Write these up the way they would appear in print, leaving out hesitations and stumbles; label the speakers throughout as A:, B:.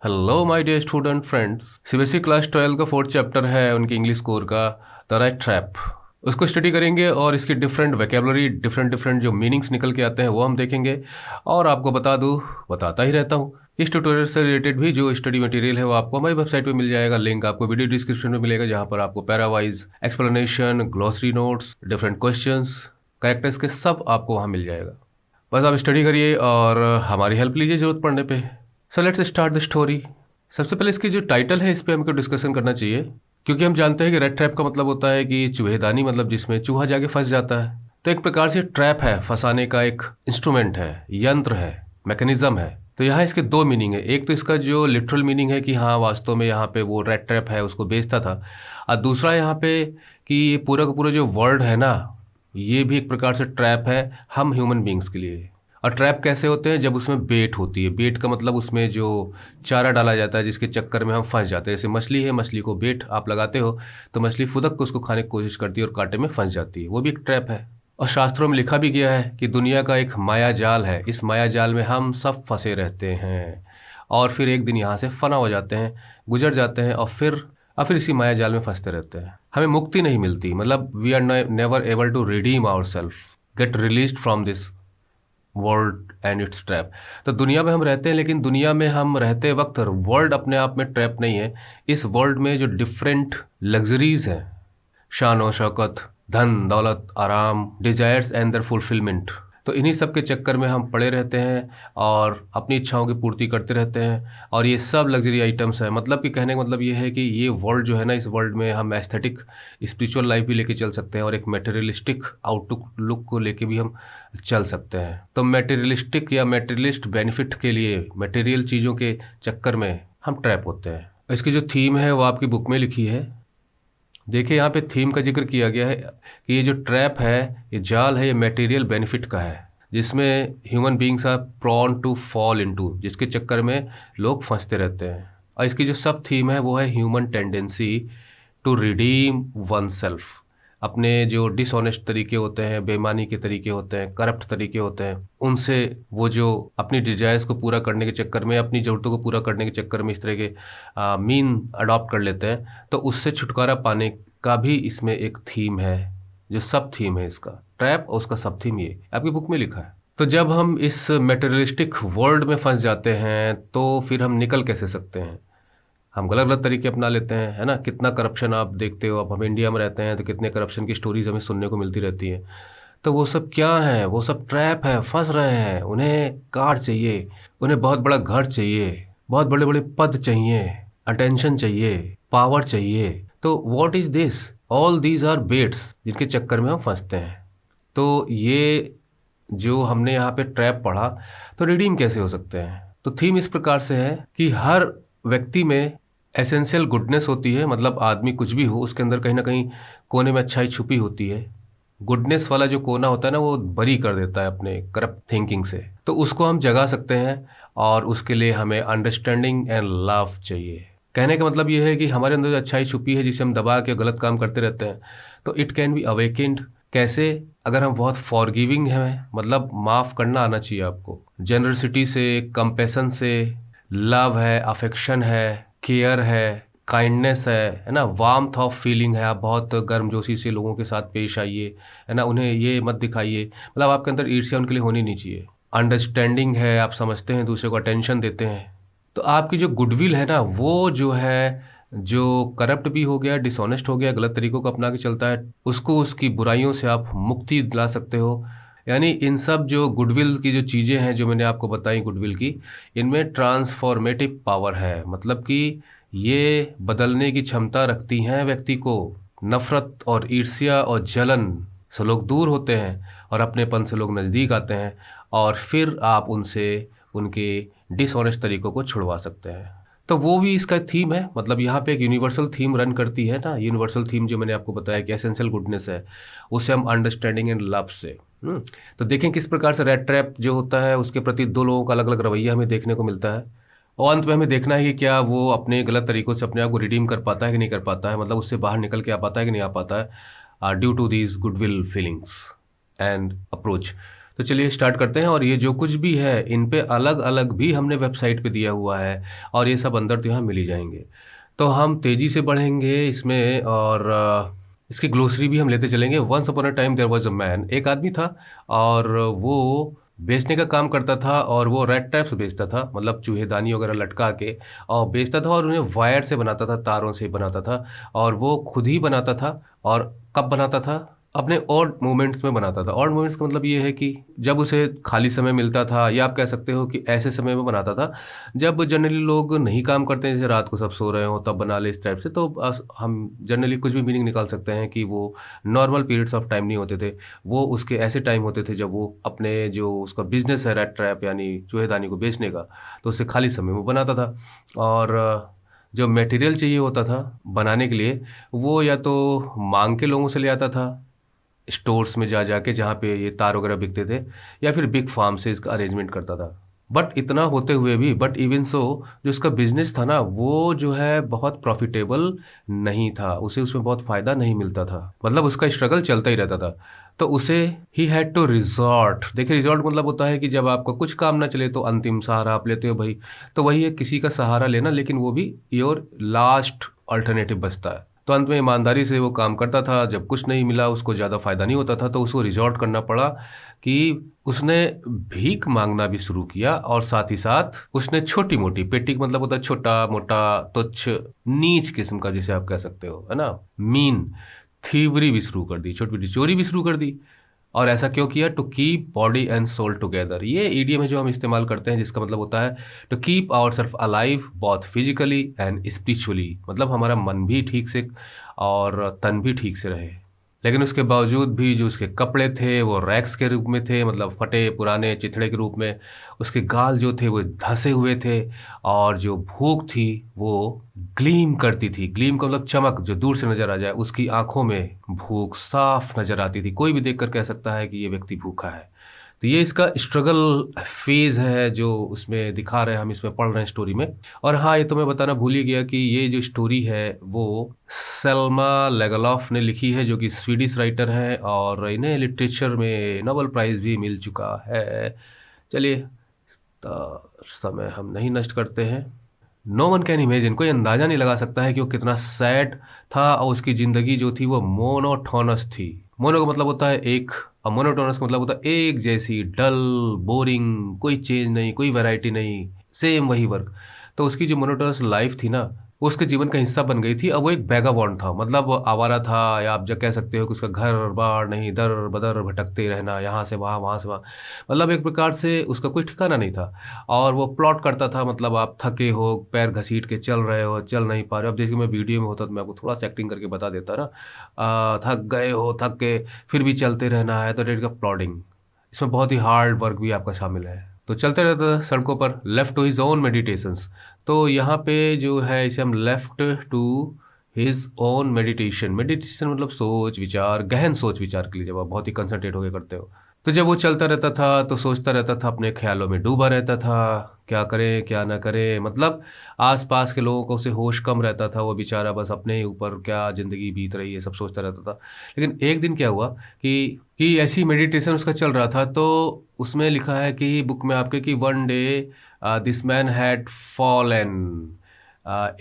A: Hello my dear student friends. CBSE class 12 का fourth chapter है उनके इंग्लिश कोर का, द राइट ट्रैप। उसको स्टडी करेंगे और इसकी डिफरेंट वोकेबलरी, डिफरेंट डिफरेंट जो मीनिंग्स निकल के आते हैं वो हम देखेंगे। और आपको बता दूं, बताता ही रहता हूँ, इस ट्यूटोरियल से रिलेटेड भी जो स्टडी मटेरियल है वो आपको हमारी वेबसाइट पे मिल जाएगा। लिंक आपको वीडियो डिस्क्रिप्शन में मिलेगा, जहाँ पर आपको para-wise explanation, glossary notes, different questions, characters के सब आपको वहाँ मिल जाएगा। बस आप स्टडी करिए और हमारी हेल्प लीजिए जरूरत पड़ने पे। So let's start the story. सबसे पहले इसकी जो टाइटल है इस पे हमको डिस्कशन करना चाहिए, क्योंकि हम जानते हैं कि रेड ट्रैप का मतलब होता है कि चूहेदानी, मतलब जिसमें चूहा जाके फंस जाता है। तो एक प्रकार से ट्रैप है, फंसाने का एक इंस्ट्रूमेंट है, यंत्र है, मैकेनिज्म है। तो यहाँ इसके दो मीनिंग है। एक तो इसका जो लिटरल मीनिंग है कि हाँ वास्तव में यहाँ पे वो रेड ट्रैप है, उसको बेचता था। और दूसरा यहाँ पे कि ये पूरा का पूरा जो वर्ल्ड है ना, ये भी एक प्रकार से ट्रैप है हम ह्यूमन बींग्स के लिए। और ट्रैप कैसे होते हैं? जब उसमें बेट होती है। बेट का मतलब उसमें जो चारा डाला जाता है जिसके चक्कर में हम फंस जाते हैं। जैसे मछली है, मछली को बेट आप लगाते हो तो मछली फुदक को उसको खाने की कोशिश करती है और कांटे में फंस जाती है, वो भी एक ट्रैप है। और शास्त्रों में लिखा भी गया है कि दुनिया का एक माया जाल है, इस माया जाल में हम सब फंसे रहते हैं और फिर एक दिन यहाँ से फना हो जाते हैं, गुजर जाते हैं और फिर इसी माया जाल में फंसते रहते हैं। हमें मुक्ति नहीं मिलती, मतलब we are never able to redeem our self, get release from this world and its trap. तो दुनिया में हम रहते हैं, लेकिन दुनिया में हम रहते वक्त वर्ल्ड अपने आप में ट्रैप नहीं है। इस वर्ल्ड में जो डिफरेंट लग्जरीज हैं, शान और शौकत, धन दौलत, आराम, डिजायर्स एंड दर फुलफिलमेंट, तो इन्हीं सब के चक्कर में हम पड़े रहते हैं और अपनी इच्छाओं की पूर्ति करते रहते हैं। और ये सब लग्जरी आइटम्स हैं। मतलब कि कहने का मतलब ये है कि ये वर्ल्ड जो है ना, इस वर्ल्ड में हम एस्थेटिक स्पिरिचुअल लाइफ भी लेके चल सकते हैं और एक मेटेरियलिस्टिक आउटलुक को लेके भी हम चल सकते हैं। तो मेटेरियलिस्टिक या मेटेरियलिस्ट बेनिफिट के लिए, मटेरियल चीज़ों के चक्कर में हम ट्रैप होते हैं। इसकी जो थीम है वो आपकी बुक में लिखी है। देखिए यहाँ पे थीम का जिक्र किया गया है कि ये जो ट्रैप है, ये जाल है, ये मटेरियल बेनिफिट का है, जिसमें human beings are prone to fall into, जिसके चक्कर में लोग फंसते रहते हैं। और इसकी जो सब थीम है वो है human tendency to redeem one self. अपने जो डिसऑनेस्ट तरीके होते हैं, बेईमानी के तरीके होते हैं, करप्ट तरीके होते हैं, उनसे वो जो अपनी डिजायर्स को पूरा करने के चक्कर में, अपनी ज़रूरतों को पूरा करने के चक्कर में इस तरह के मीन अडॉप्ट कर लेते हैं, तो उससे छुटकारा पाने का भी इसमें एक थीम है। जो सब थीम है इसका ट्रैप और उसका सब थीम ये आपकी बुक में लिखा है। तो जब हम इस मेटेरियलिस्टिक वर्ल्ड में फंस जाते हैं तो फिर हम निकल कैसे सकते हैं? हम गलत गलत तरीके अपना लेते हैं, है ना। कितना करप्शन आप देखते हो, अब हम इंडिया में रहते हैं तो कितने करप्शन की स्टोरीज हमें सुनने को मिलती रहती हैं। तो वो सब क्या है? वो सब ट्रैप है, फंस रहे हैं। उन्हें कार चाहिए, उन्हें बहुत बड़ा घर चाहिए, बहुत बड़े बड़े पद चाहिए, अटेंशन चाहिए, पावर चाहिए। तो what is this? All these are baits जिनके चक्कर में हम फंसते हैं। तो ये जो हमने यहाँ पे ट्रैप पढ़ा, तो रिडीम कैसे हो सकते हैं? तो थीम इस प्रकार से है कि हर व्यक्ति में एसेंशियल गुडनेस होती है। मतलब आदमी कुछ भी हो, उसके अंदर कहीं ना कहीं कोने में अच्छाई छुपी होती है। गुडनेस वाला जो कोना होता है ना, वो बरी कर देता है अपने करप्ट थिंकिंग से। तो उसको हम जगा सकते हैं और उसके लिए हमें अंडरस्टैंडिंग एंड लव चाहिए। कहने का मतलब ये है कि हमारे अंदर जो अच्छाई छुपी है, जिसे हम दबा के गलत काम करते रहते हैं, तो इट कैन बी अवेकेंड। कैसे? अगर हम बहुत फॉरगिविंग हैं, मतलब माफ़ करना आना चाहिए आपको, जेनरसिटी से, कंपैशन से, लव है, अफेक्शन है, केयर है, काइंडनेस है ना, वार्मथ ऑफ फीलिंग है। आप बहुत गर्मजोशी से लोगों के साथ पेश आइए, है ना, उन्हें ये मत दिखाइए, मतलब आपके अंदर ईर्ष्या उनके लिए होनी नहीं चाहिए। अंडरस्टैंडिंग है, आप समझते हैं, दूसरे को अटेंशन देते हैं। तो आपकी जो गुडविल है ना, वो जो है, जो करप्ट भी हो गया, डिसऑनेस्ट हो गया, गलत तरीकों को अपना के चलता है, उसको उसकी बुराइयों से आप मुक्ति दिला सकते हो। यानी इन सब जो गुडविल की जो चीज़ें हैं जो मैंने आपको बताई गुडविल की, इनमें ट्रांसफॉर्मेटिव पावर है। मतलब कि ये बदलने की क्षमता रखती हैं व्यक्ति को। नफ़रत और ईर्ष्या और जलन से लोग दूर होते हैं और अपनेपन से लोग नज़दीक आते हैं, और फिर आप उनसे उनके डिसऑनेस्ट तरीकों को छुड़वा सकते हैं। तो वो भी इसका थीम है। मतलब यहाँ पे एक यूनिवर्सल थीम रन करती है ना। यूनिवर्सल थीम जो मैंने आपको बताया कि एसेंशियल गुडनेस है, उसे हम अंडरस्टैंडिंग एंड लव से। तो देखें किस प्रकार से रेड ट्रैप जो होता है उसके प्रति दो लोगों का अलग अलग रवैया हमें देखने को मिलता है। और अंत में हमें देखना है कि क्या वो अपने गलत तरीकों से अपने आप को रिडीम कर पाता है कि नहीं कर पाता है, मतलब उससे बाहर निकल के आ पाता है कि नहीं आ पाता है, due to these goodwill feelings and approach. तो चलिए स्टार्ट करते हैं। और ये जो कुछ भी है इन पे अलग अलग भी हमने वेबसाइट पे दिया हुआ है, और ये सब अंदर तो यहाँ मिल ही जाएंगे। तो हम तेज़ी से बढ़ेंगे इसमें, और इसकी ग्लोसरी भी हम लेते चलेंगे। Once upon a time there was a man, एक आदमी था, और वो बेचने का काम करता था, और वो रेड ट्रैप्स बेचता था, मतलब चूहेदानी वगैरह लटका के और बेचता था, और उन्हें वायर से बनाता था, तारों से बनाता था, और वो खुद ही बनाता था। और कब बनाता था? अपने ऑड मोमेंट्स में बनाता था। ऑड मोमेंट्स का मतलब ये है कि जब उसे खाली समय मिलता था, या आप कह सकते हो कि ऐसे समय में बनाता था जब जनरली लोग नहीं काम करते हैं, जैसे रात को सब सो रहे हो तब बना ले, इस टाइप से। तो हम जनरली कुछ भी मीनिंग निकाल सकते हैं कि वो नॉर्मल पीरियड्स ऑफ टाइम नहीं होते थे, वो उसके ऐसे टाइम होते थे जब वो अपने जो उसका बिजनेस है रेड ट्रैप यानी चूहेदानी को बेचने का, तो उसे खाली समय में बनाता था। और जो मटेरियल चाहिए होता था बनाने के लिए, वो या तो मांग के लोगों से ले आता था, स्टोर्स में जा जाके जहाँ पे ये तार वगैरह बिकते थे, या फिर बिग फार्म से इसका अरेंजमेंट करता था। बट इतना होते हुए भी, बट इवन सो, जो इसका बिजनेस था ना, वो जो है बहुत प्रॉफिटेबल नहीं था, उसे उसमें बहुत फ़ायदा नहीं मिलता था, मतलब उसका स्ट्रगल चलता ही रहता था। तो उसे ही हैड टू रिजॉर्ट, देखिए रिजॉर्ट मतलब होता है कि जब आपका कुछ काम ना चले तो अंतिम सहारा आप लेते हो भाई। तो वही है किसी का सहारा लेना, लेकिन वो भी योर लास्ट अल्टरनेटिव बचता है। तो अंत में ईमानदारी से वो काम करता था। जब कुछ नहीं मिला, उसको ज़्यादा फ़ायदा नहीं होता था, तो उसको रिजॉर्ट करना पड़ा कि उसने भीख मांगना भी शुरू किया, और साथ ही साथ उसने छोटी मोटी, पेटी का मतलब होता है छोटा मोटा, तुच्छ, नीच किस्म का, जिसे आप कह सकते हो, है ना, मीन, थीवरी भी शुरू कर दी, छोटी मोटी चोरी भी शुरू कर दी। और ऐसा क्यों किया? To keep body and soul together, ये ईडीएम है जो हम इस्तेमाल करते हैं, जिसका मतलब होता है to keep our self alive, both physically and spiritually, मतलब हमारा मन भी ठीक से और तन भी ठीक से रहे। लेकिन उसके बावजूद भी जो उसके कपड़े थे वो रैक्स के रूप में थे, मतलब फटे पुराने चिथड़े के रूप में। उसके गाल जो थे वो धंसे हुए थे, और जो भूख थी वो ग्लीम करती थी। ग्लीम का मतलब चमक, जो दूर से नजर आ जाए, उसकी आंखों में भूख साफ नजर आती थी। कोई भी देखकर कह सकता है कि ये व्यक्ति भूखा है। तो ये इसका स्ट्रगल फेज है जो उसमें दिखा रहे हैं, हम इसमें पढ़ रहे हैं स्टोरी में। और हाँ, ये तो मैं बताना भूल ही गया कि ये जो स्टोरी है वो सेल्मा लेगलॉफ ने लिखी है, जो कि स्वीडिश राइटर है, और इन्हें लिटरेचर में नोबेल प्राइज़ भी मिल चुका है। चलिए, तो समय हम नहीं नष्ट करते हैं। नो वन कैन इमेजिन, कोई अंदाज़ा नहीं लगा सकता है कि वो कितना सैड था, और उसकी ज़िंदगी जो थी वो मोनोटोनस थी। मोनो का मतलब होता है एक, और मोनोटोनस का मतलब होता है एक जैसी, डल, बोरिंग, कोई चेंज नहीं, कोई वैरायटी नहीं, सेम वही वर्क। तो उसकी जो मोनोटोनस लाइफ थी ना, वो उसके जीवन का हिस्सा बन गई थी। अब वो एक बैगाबॉन्ड था, मतलब वो आवारा था, या आप जो कह सकते हो कि उसका घर बार नहीं, दर बदर भटकते रहना, यहाँ से वहाँ, वहाँ से वहाँ, मतलब एक प्रकार से उसका कोई ठिकाना नहीं था। और वो प्लॉट करता था, मतलब आप थके हो, पैर घसीट के चल रहे हो, चल नहीं पा रहे हो। अब जैसे मैं वीडियो में होता तो मैं आपको थोड़ा सा एक्टिंग करके बता देता ना, थक गए हो, थक के फिर भी चलते रहना है, तो डेट का प्लॉटिंग, इसमें बहुत ही हार्ड वर्क भी आपका शामिल है। तो चलते रहता था सड़कों पर, left to his own meditations. तो यहाँ पे जो है इसे हम left to his own meditation, meditation मतलब सोच विचार, गहन सोच विचार के लिए, जब आप बहुत ही कंसंट्रेट होकर करते हो। तो जब वो चलता रहता था तो सोचता रहता था, अपने ख्यालों में डूबा रहता था, क्या करे क्या ना करे, मतलब आसपास के लोगों को उसे होश कम रहता था, वो बेचारा बस अपने ही ऊपर क्या ज़िंदगी बीत रही है सब सोचता रहता था। लेकिन एक दिन क्या हुआ कि ऐसी मेडिटेशन उसका चल रहा था, तो उसमें लिखा है कि बुक में आपके कि one day this man had fallen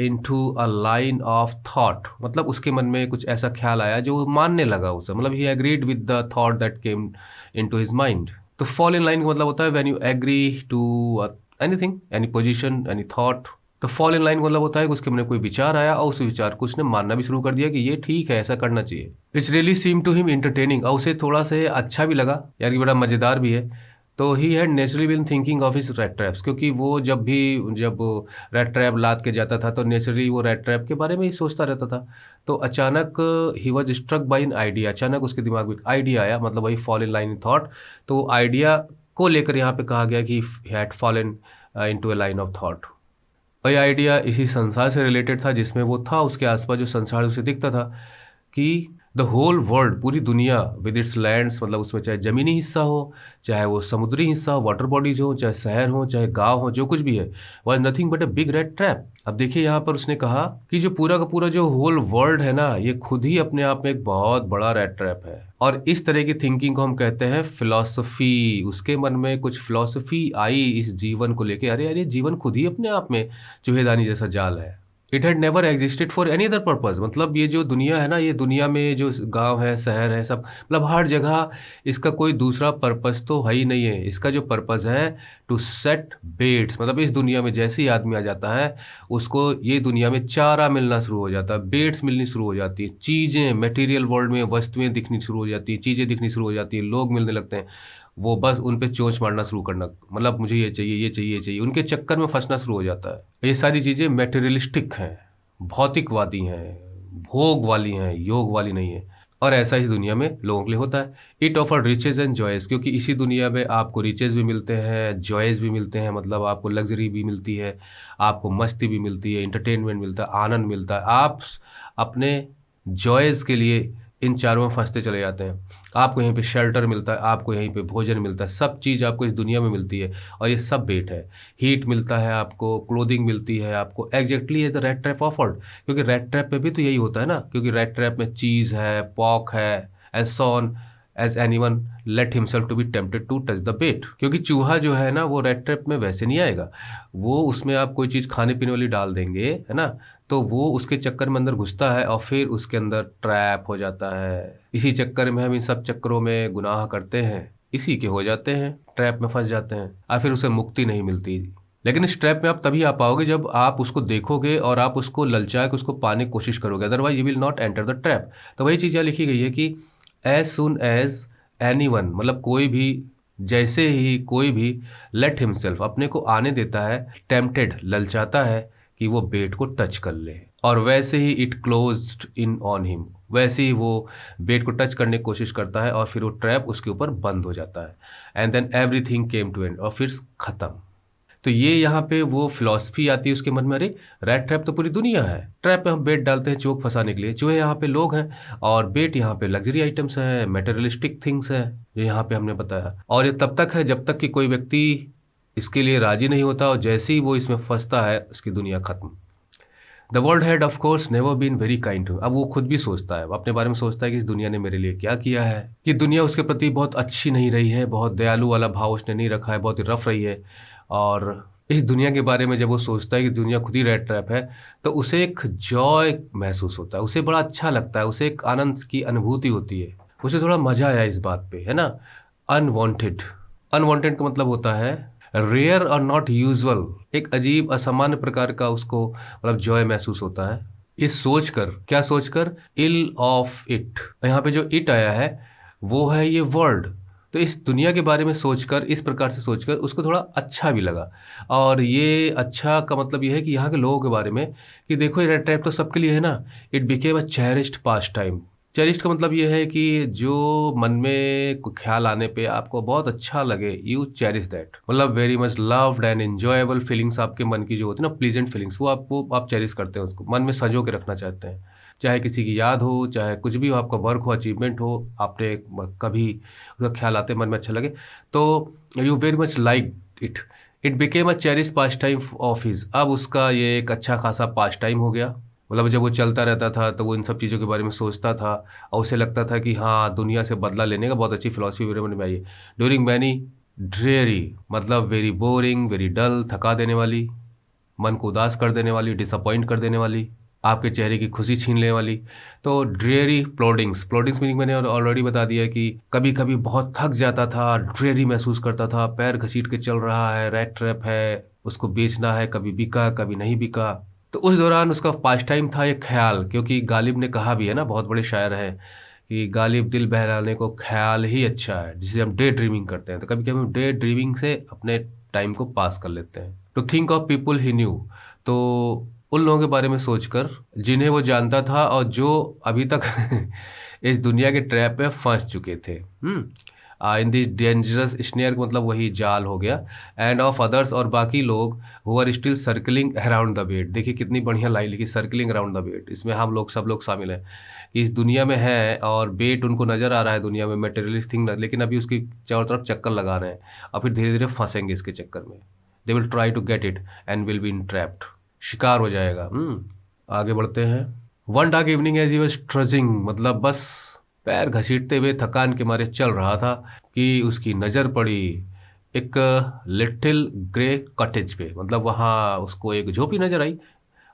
A: into a line of thought, मतलब उसके मन में कुछ ऐसा ख्याल आया जो वो मानने लगा उसे, मतलब he agreed with the thought that came into his mind. तो फॉल इन लाइन का मतलब होता है when you agree to anything, any position, any thought. तो फॉल इन लाइन का मतलब होता है कि उसके मन में कोई विचार आया, और उस विचार को उसने मानना भी शुरू कर दिया कि ये ठीक है, ऐसा करना चाहिए। It's really seem to him entertaining, और उसे थोड़ा सा अच्छा भी लगा, यार ये बड़ा मज़ेदार भी है। तो he had naturally been thinking of his red traps, क्योंकि वो जब रेड ट्रैप लाद के जाता था तो नेचुरली वो रेड ट्रैप के बारे में ही सोचता रहता था। तो अचानक ही was struck by an idea, अचानक उसके दिमाग में एक आइडिया आया, मतलब वही fall in line in thought. तो आइडिया को लेकर यहाँ पे कहा गया कि had fallen into a line of thought. वही आइडिया इसी संसार से रिलेटेड था जिसमें वो था, उसके आसपास जो संसार उसे दिखता था कि द होल वर्ल्ड, पूरी दुनिया विद इट्स लैंड्स, मतलब उसमें चाहे ज़मीनी हिस्सा हो, चाहे वो समुद्री हिस्सा हो, वाटर बॉडीज हो, चाहे शहर हो, चाहे गांव हो, जो कुछ भी है, was nothing but a big red trap. अब देखिए यहाँ पर उसने कहा कि जो पूरा का पूरा जो होल वर्ल्ड है ना, ये खुद ही अपने आप में एक बहुत बड़ा रेड ट्रैप है। और इस तरह की थिंकिंग को हम कहते हैं फिलॉसफी। उसके मन में कुछ फिलॉसफी आई इस जीवन को लेके, अरे यार ये जीवन खुद ही अपने आप में चूहेदानी जैसा जाल है। It had never existed for any other purpose, मतलब ये जो दुनिया है ना, ये दुनिया में जो गांव है, शहर है, सब मतलब हर जगह इसका कोई दूसरा पर्पस तो है ही नहीं है। इसका जो पर्पस है टू सेट बेट्स, मतलब इस दुनिया में जैसे ही आदमी आ जाता है उसको ये दुनिया में चारा मिलना शुरू हो जाता है, बेट्स मिलनी शुरू हो जाती है, चीज़ें मटेरियल वर्ल्ड में वस्तुएं दिखनी शुरू हो जाती है, चीज़ें दिखनी शुरू हो जाती है, लोग मिलने लगते हैं। वो बस उन पे चोंच मारना शुरू करना, मतलब मुझे ये चाहिए, ये चाहिए, ये चाहिए, उनके चक्कर में फंसना शुरू हो जाता है। ये सारी चीज़ें मेटेरियलिस्टिक हैं, भौतिकवादी हैं, भोग वाली हैं, योग वाली नहीं है। और ऐसा इस दुनिया में लोगों के लिए होता है। It offer riches and joys, क्योंकि इसी दुनिया में आपको रिचेज भी मिलते हैं, जॉयज़ भी मिलते हैं, मतलब आपको लग्जरी भी मिलती है, आपको मस्ती भी मिलती है, इंटरटेनमेंट मिलता है, आनंद मिलता है। आप अपने जॉयज़ के लिए इन चारों में फंसते चले जाते हैं। आपको यहीं पे शेल्टर मिलता है, आपको यहीं पे भोजन मिलता है, सब चीज़ आपको इस दुनिया में मिलती है, और ये सब बेट है। हीट मिलता है आपको, क्लोथिंग मिलती है आपको, एग्जैक्टली है द रेड ट्रैप ऑफर्ड। क्योंकि रेड ट्रैप में भी तो यही होता है ना, क्योंकि रेड ट्रैप में चीज़ है, पॉक है, as soon as anyone let himself to be tempted to touch the bait. क्योंकि चूहा जो है ना, वो रेड ट्रैप में वैसे नहीं आएगा, वो उसमें आप कोई चीज़ खाने पीने वाली डाल देंगे, है ना, तो वो उसके चक्कर में अंदर घुसता है और फिर उसके अंदर ट्रैप हो जाता है। इसी चक्कर में हम इन सब चक्करों में गुनाह करते हैं, इसी के हो जाते हैं, ट्रैप में फंस जाते हैं, और फिर उसे मुक्ति नहीं मिलती। लेकिन इस ट्रैप में आप तभी आ पाओगे जब आप उसको देखोगे और आप उसको ललचा के उसको पाने की कोशिश करोगे, otherwise you will not enter the trap. तो वही चीज़ यहाँ लिखी गई है कि एज सुन एज एनीवन, मतलब कोई भी, जैसे ही कोई भी लेट हिमसेल्फ, अपने को आने देता है, टेम्पटेड, ललचाता है कि वो बेट को टच कर ले, और वैसे ही it closed in on him, वैसे ही वो बेट को टच करने की कोशिश करता है और फिर वो ट्रैप उसके ऊपर बंद हो जाता है। And then everything came to end, और फिर ख़त्म। तो ये यहाँ पे वो फिलॉसफी आती है उसके मन में, अरे रेड ट्रैप तो पूरी दुनिया है, ट्रैप पे हम बेट डालते हैं चोक फंसाने के लिए, चूहे यहाँ पे लोग हैं, और बेट यहाँ पे लग्जरी आइटम्स हैं, मेटेरियलिस्टिक थिंग्स हैं, जो यहाँ पे हमने बताया। और ये तब तक है जब तक कि कोई व्यक्ति इसके लिए राजी नहीं होता, और जैसे ही वो इसमें फंसता है उसकी दुनिया खत्म। The world had of course never been very kind to, अब वो खुद भी सोचता है, वो अपने बारे में सोचता है कि इस दुनिया ने मेरे लिए क्या किया है, कि दुनिया उसके प्रति बहुत अच्छी नहीं रही है, बहुत दयालु वाला भाव उसने नहीं रखा है, बहुत ही रफ रही है। और इस दुनिया के बारे में जब वो सोचता है कि दुनिया खुद ही रेड ट्रैप है, तो उसे एक जॉय महसूस होता है, उसे बड़ा अच्छा लगता है, उसे एक आनंद की अनुभूति होती है, उसे थोड़ा मजा आया इस बात पे, है ना। अनवांटेड, अनवांटेड का मतलब होता है रेयर और नॉट यूजुअल, एक अजीब असामान्य प्रकार का उसको मतलब जॉय महसूस होता है। इस सोचकर, क्या सोचकर, इल ऑफ इट, यहाँ पे जो इट आया है वो है ये वर्ल्ड। तो इस दुनिया के बारे में सोचकर, इस प्रकार से सोचकर उसको थोड़ा अच्छा भी लगा। और ये अच्छा का मतलब ये है कि यहाँ के लोगों के बारे में, कि देखो ये रेड ट्रैप तो सबके लिए है ना, it became a cherished pass time. Cherished का मतलब ये है कि जो मन में कोई ख्याल आने पे आपको बहुत अच्छा लगे, यू चेरिश दैट, मतलब very much loved and enjoyable feelings, आपके मन की जो होती है ना प्लीजेंट फीलिंग्स, वो आप चेरिश करते हैं, उसको मन में संजो के रखना चाहते हैं। चाहे किसी की याद हो, चाहे कुछ भी हो, आपका वर्क हो, अचीवमेंट हो, आपने कभी उसका ख्याल आते मन में अच्छा लगे, तो you very much like it. It became a cherish pass time of his, अब उसका ये एक अच्छा खासा पास टाइम हो गया। मतलब जब वो चलता रहता था तो वो इन सब चीज़ों के बारे में सोचता था, और उसे लगता था कि हाँ दुनिया से बदला लेने का बहुत अच्छी फिलॉसफी मेरे मन में आई है। ड्यूरिंग मैनी ड्रेरी, मतलब वेरी बोरिंग, वेरी डल, थका देने वाली, मन को उदास कर देने वाली, डिसअपॉइंट कर देने वाली, आपके चेहरे की खुशी छीन लेने वाली। तो ड्रेरी प्लॉडिंग्स, प्लॉडिंग्स मीनिंग मैंने ऑलरेडी बता दिया कि कभी कभी बहुत थक जाता था, ड्रेरी महसूस करता था, पैर घसीट के चल रहा है, रेड ट्रैप है, उसको बेचना है, कभी बिका कभी नहीं बिका। तो उस दौरान उसका पास टाइम था ये ख्याल, क्योंकि गालिब ने कहा भी है ना, बहुत बड़े शायर हैं, कि गालिब दिल बहलाने को ख्याल ही अच्छा है, जिसे हम डे ड्रीमिंग करते हैं। तो कभी कभी हम डे ड्रीमिंग से अपने टाइम को पास कर लेते हैं। To think of people he knew, तो उन लोगों के बारे में सोचकर जिन्हें वो जानता था और जो अभी तक इस दुनिया के ट्रैप में फंस चुके थे। इन दिस डेंजरस स्नेयर मतलब वही जाल हो गया, एंड ऑफ अदर्स और बाकी लोग who are still circling around the bed. देखिए कितनी बढ़िया लाइन लिखी, सर्कलिंग अराउंड द बेड, इसमें हम लोग सब लोग शामिल हैं कि इस दुनिया में है और बेट उनको नजर आ रहा है दुनिया में मटेरियलिस्ट थिंग, लेकिन अभी उसकी चारों तरफ चक्कर लगा रहे हैं और फिर धीरे धीरे फंसेंगे इसके चक्कर में। They will try to get it and will be entrapped, शिकार हो जाएगा। आगे बढ़ते हैं। One dark evening as he was trudging मतलब बस पैर घसीटते हुए थकान के मारे चल रहा था कि उसकी नज़र पड़ी एक लिटिल ग्रे कॉटेज पे, मतलब वहाँ उसको एक झोपड़ी नज़र आई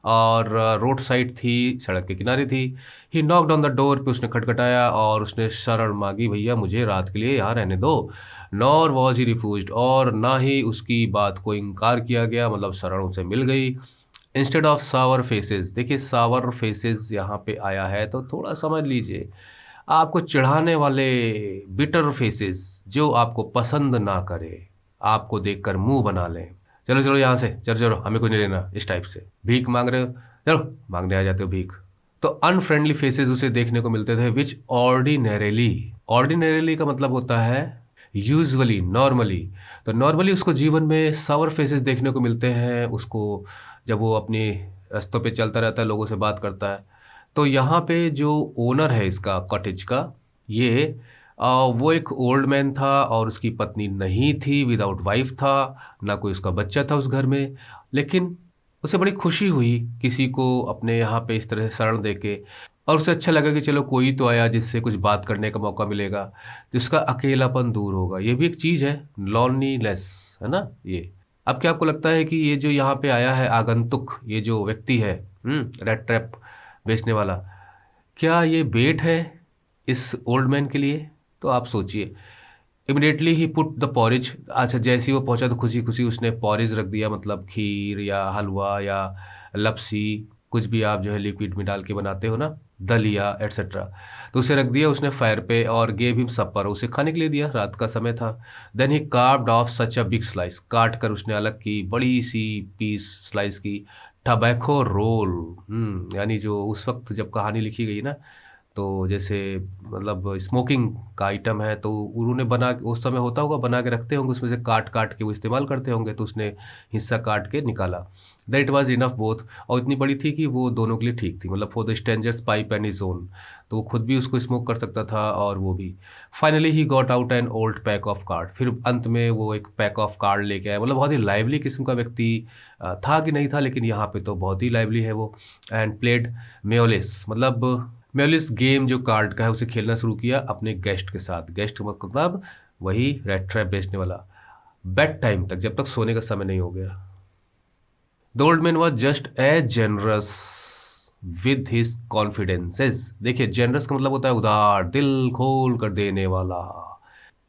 A: और रोड साइड थी, सड़क के किनारे थी। ही नॉक्ड ऑन द डोर, पे उसने खटखटाया और उसने शरण मांगी, भैया मुझे रात के लिए यहाँ रहने दो। नॉर वॉज ही रिफ्यूज्ड, और ना ही उसकी बात को इनकार किया गया, मतलब शरण उसे मिल गई। इंस्टेड ऑफ सावर फेसेस, देखिए सावर फेसेस यहाँ पे आया है तो थोड़ा समझ लीजिए, आपको चिढ़ाने वाले बिटर फेसेस जो आपको पसंद ना करे, आपको देखकर मुंह बना लें, चलो चलो यहाँ से, चलो चलो हमें कोई नहीं लेना, इस टाइप से। भीख मांग रहे हो, चलो मांगने आ जाते हो भीख। तो अनफ्रेंडली फेसेस उसे देखने को मिलते थे, विच ऑर्डिनरीली, ऑर्डिनरीली का मतलब होता है यूजुअली, नॉर्मली। तो नॉर्मली उसको जीवन में सावर फेसेस देखने को मिलते हैं उसको, जब वो अपने रास्तों पे चलता रहता है, लोगों से बात करता है। तो यहाँ पे जो ओनर है इसका कॉटेज का, ये वो एक ओल्ड मैन था और उसकी पत्नी नहीं थी, विदाउट वाइफ था, ना कोई उसका बच्चा था उस घर में। लेकिन उसे बड़ी खुशी हुई किसी को अपने यहाँ पे इस तरह से शरण दे के, और उसे अच्छा लगा कि चलो कोई तो आया जिससे कुछ बात करने का मौका मिलेगा, जिसका अकेलापन दूर होगा। ये भी एक चीज़ है, लॉनलीनेस, है ना ये। अब क्या आपको लगता है कि ये जो यहाँ पे आया है आगंतुक, ये जो व्यक्ति है रेड ट्रैप बेचने वाला, क्या ये बेट है इस ओल्ड मैन के लिए? तो आप सोचिए। Immediately he put the porridge, अच्छा जैसे ही वो पहुंचा तो खुशी खुशी उसने पॉरिज रख दिया, मतलब खीर या हलवा या लपसी, कुछ भी आप जो है लिक्विड में डाल के बनाते हो ना, दलिया एट्सेट्रा, तो उसे रख दिया उसने फायर पे और गेव हिम सपर, उसे खाने के लिए दिया, रात का समय था। Then he carved off such a big slice, काट कर उसने अलग की बड़ी सी पीस स्लाइस की टबैको रोल। यानी जो उस वक्त जब कहानी लिखी गई ना, तो जैसे मतलब स्मोकिंग का आइटम है, तो उन्होंने बना, उस समय होता होगा बना के रखते होंगे, उसमें से काट काट के वो इस्तेमाल करते होंगे, तो उसने हिस्सा काट के निकाला। दैट वाज इनफ बोथ, और इतनी बड़ी थी कि वो दोनों के लिए ठीक थी, मतलब for the strangers pipe and his own, तो वो खुद भी उसको स्मोक कर सकता था और वो भी। Finally he got out an old pack of card, फिर अंत में वो एक पैक ऑफ कार्ड लेके आया, मतलब बहुत ही लाइवली किस्म का व्यक्ति था कि नहीं था, लेकिन यहाँ पे तो बहुत ही लाइवली है वो। एंड प्लेड मेयोलिस, मतलब मेयोलिस गेम जो कार्ड का है उसे खेलना शुरू किया अपने गेस्ट के साथ। गेस्ट मतलब वही रेड ट्रैप बेचने वाला। बेड टाइम तक, जब तक सोने का समय नहीं हो गया। The old man was just as generous with his confidences, देखिए जेनरस का मतलब होता है उदार, दिल खोल कर देने वाला,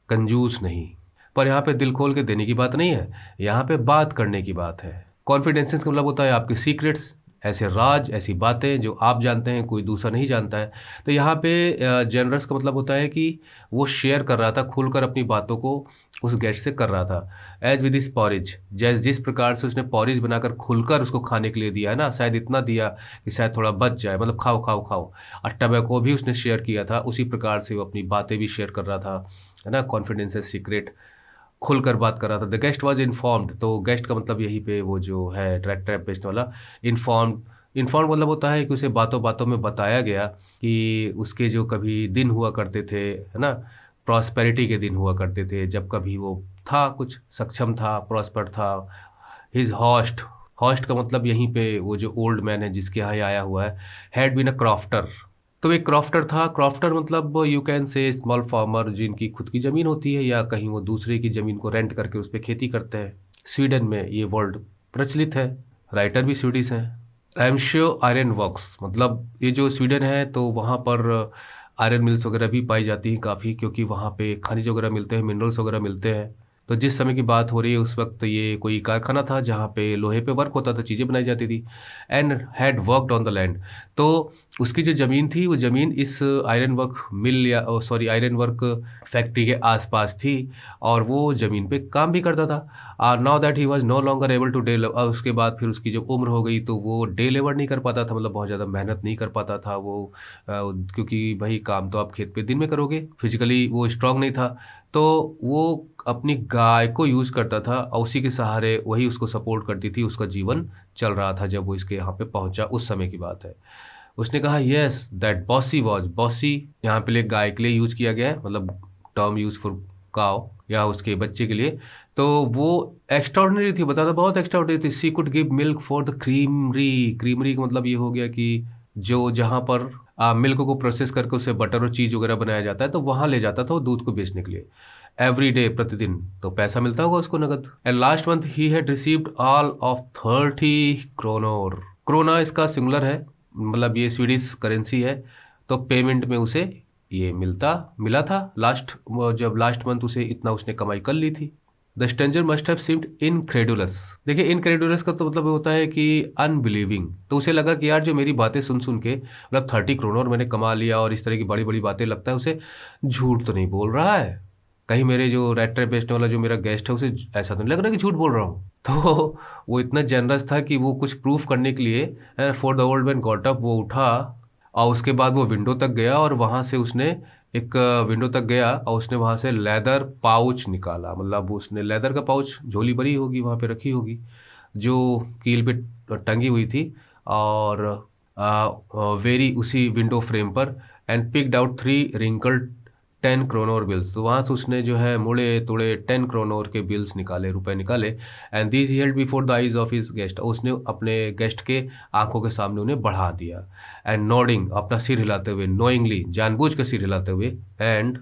A: कंजूस नहीं। पर यहाँ पे दिल खोल के देने की बात नहीं है, यहाँ पे बात करने की बात है। कॉन्फिडेंसेस का मतलब होता है आपके सीक्रेट्स, ऐसे राज, ऐसी बातें जो आप जानते हैं कोई दूसरा नहीं जानता है। तो यहाँ पे जनरस का मतलब होता है कि वो शेयर कर रहा था, खुलकर अपनी बातों को उस गेस्ट से कर रहा था। एज विद इस पॉरिज, जैस जिस प्रकार से उसने पॉरिज बनाकर खुलकर उसको खाने के लिए दिया है ना, शायद इतना दिया कि शायद थोड़ा बच जाए, मतलब खाओ खाओ खाओ। और टबैको भी उसने शेयर किया था, उसी प्रकार से वो अपनी बातें भी शेयर कर रहा था, है ना। कॉन्फिडेंस है, सीक्रेट, खुलकर बात कर रहा था। द गेस्ट वॉज इन्फॉर्म्ड, तो गेस्ट का मतलब यहीं पे वो जो है रेड ट्रैप बेचने वाला, इन्फॉर्म्ड। इन्फॉर्म्ड मतलब होता है कि उसे बातों बातों में बताया गया कि उसके जो कभी दिन हुआ करते थे, है ना, प्रॉस्पेरिटी के दिन हुआ करते थे, जब कभी वो था कुछ सक्षम था, प्रॉस्पर था। हिज हॉस्ट, हॉस्ट का मतलब यहीं पे वो जो ओल्ड मैन है जिसके यहाँ ये आया हुआ है, हैड बीन अ क्रॉफ्टर, तो एक क्रॉफ्टर था। क्रॉफ्टर मतलब you can say small farmer, जिनकी खुद की ज़मीन होती है या कहीं वो दूसरे की ज़मीन को रेंट करके उस पर खेती करते हैं। स्वीडन में ये वर्ड प्रचलित है, राइटर भी स्वीडिश हैं। रैमशो आयरन वर्क्स, मतलब ये जो स्वीडन है तो वहाँ पर आयरन मिल्स वगैरह भी पाई जाती हैं काफ़ी, क्योंकि वहाँ पे खनिज वगैरह मिलते हैं, मिनरल्स वगैरह मिलते हैं। तो जिस समय की बात हो रही है उस वक्त ये कोई कारखाना था जहाँ पे लोहे पे वर्क होता था, चीज़ें बनाई जाती थी। And had worked on the land, तो उसकी जो ज़मीन थी वो ज़मीन इस आयरन वर्क मिल या सॉरी आयरन वर्क फैक्ट्री के आसपास थी, और वो ज़मीन पे काम भी करता था। Now that he was no longer able to day, उसके बाद फिर उसकी जब उम्र हो गई तो वो डे लेबर नहीं कर पाता था, मतलब बहुत ज़्यादा मेहनत नहीं कर पाता था वो, क्योंकि भाई काम तो आप खेत पे दिन में करोगे, फिजिकली वो स्ट्रांग नहीं था। तो वो अपनी गाय को यूज़ करता था और उसी के सहारे वही उसको सपोर्ट करती थी, उसका जीवन चल रहा था जब वो इसके यहाँ पे पहुँचा, उस समय की बात है। उसने कहा yes that bossy was, bossy यहाँ पे लिए गाय के लिए यूज़ किया गया है, मतलब टर्म यूज़ फॉर काउ या उसके बच्चे के लिए। तो वो एक्स्ट्राऑर्डिनरी थी, बता दो बहुत एक्स्ट्राऑर्डिनरी थी। She could give milk for the creamery, creamery का मतलब ये हो गया कि जो जहाँ पर मिल्क को प्रोसेस करके उससे बटर और चीज़ वगैरह बनाया जाता है, तो वहाँ ले जाता था वो दूध को बेचने के लिए एवरी डे, प्रतिदिन। तो पैसा मिलता होगा उसको नगद। And last month he had received all of 30 kronor. Krona इसका सिंगुलर है, मतलब ये स्वीडिश करेंसी है। तो पेमेंट में उसे ये मिला था जब लास्ट मंथ उसे इतना उसने कमाई कर ली थी। The stranger must have seemed incredulous. देखिए इनक्रेडुलस का तो मतलब होता है कि अनबिलीविंग। तो उसे लगा कि यार जो मेरी बातें सुन सुन के, मतलब 30 क्रोनर मैंने कमा लिया और इस तरह की बड़ी बड़ी बातें, लगता है उसे झूठ तो नहीं बोल रहा है। कहीं मेरे जो रेड ट्रैप बेचने वाला जो मेरा गेस्ट है उसे ऐसा तो नहीं लग रहा कि झूठ बोल रहा हूँ। तो वो इतना जनरस था कि वो कुछ प्रूफ करने के लिए for the old man got up, वो उठा और उसके बाद वो विंडो तक गया और वहाँ से उसने एक विंडो तक गया और उसने वहाँ से लेदर पाउच निकाला। मतलब उसने लेदर का पाउच, झोली भरी होगी वहाँ पे रखी होगी जो कील पे टंगी हुई थी, और वेरी उसी विंडो फ्रेम पर, and picked out 3 wrinkled 10 kronor bills. तो वहाँ से उसने जो है मुड़े तुड़े 10 क्रोनोर के बिल्स निकाले, रुपए निकाले। And these he held before the eyes of his guest, उसने अपने गेस्ट के आंखों के सामने उन्हें बढ़ा दिया। एंड नोडिंग, अपना सिर हिलाते हुए, नोइंगली, जानबूझ कर सिर हिलाते हुए, and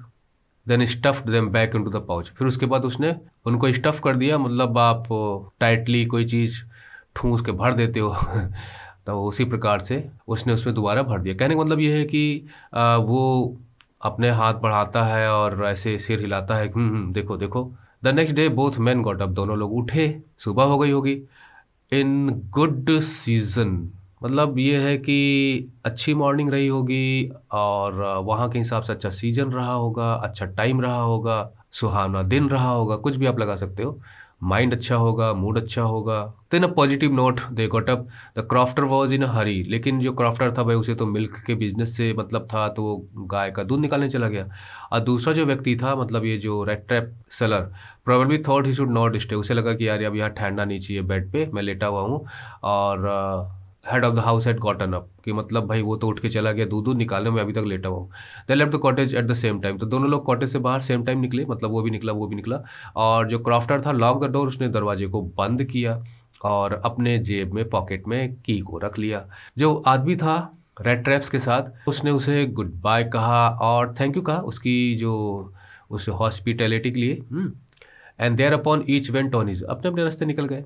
A: then stuffed them back into the pouch. फिर उसके बाद उसने उनको स्टफ कर दिया, मतलब आप टाइटली कोई चीज़ ठूंस के भर देते हो तो उसी प्रकार से उसने उसमें दोबारा भर दिया। कहने का मतलब ये है कि वो अपने हाथ बढ़ाता है और ऐसे सिर हिलाता है, देखो देखो। The next day both man got up, दोनों लोग उठे, सुबह हो गई होगी। इन गुड सीजन, मतलब ये है कि अच्छी मॉर्निंग रही होगी और वहाँ के हिसाब से अच्छा सीजन रहा होगा, अच्छा टाइम रहा होगा, सुहावना दिन रहा होगा, कुछ भी आप लगा सकते हो। माइंड अच्छा होगा, मूड अच्छा होगा। तो in a positive note they got up. The crofter was in a hurry, लेकिन जो क्रॉफ्टर था भाई उसे तो मिल्क के बिजनेस से मतलब था, तो वो गाय का दूध निकालने चला गया। और दूसरा जो व्यक्ति था, मतलब ये जो red trap seller, probably thought he should not stay, उसे लगा कि यार अब यहाँ ठहरना नहीं चाहिए, बेड पे मैं लेटा हुआ हूँ। और head of the house had gotten up, कि मतलब भाई वो तो उठ के चला गया दूध दूध निकालने में, अभी तक लेटा हुआ हूँ। They left the cottage at the same time, तो दोनों लोग कॉटेज से बाहर सेम टाइम निकले, मतलब वो भी निकला वो भी निकला। और जो क्रॉफ्टर था, लॉक द डोर, उसने दरवाजे को बंद किया और अपने जेब में पॉकेट में की को रख लिया। जो आदमी था रेड ट्रैप्स के साथ, उसने उसे गुड बाय कहा और थैंक यू कहा उसकी जो उस हॉस्पिटैलिटी के लिए। And thereupon each went on his, अपने अपने रास्ते निकल गए।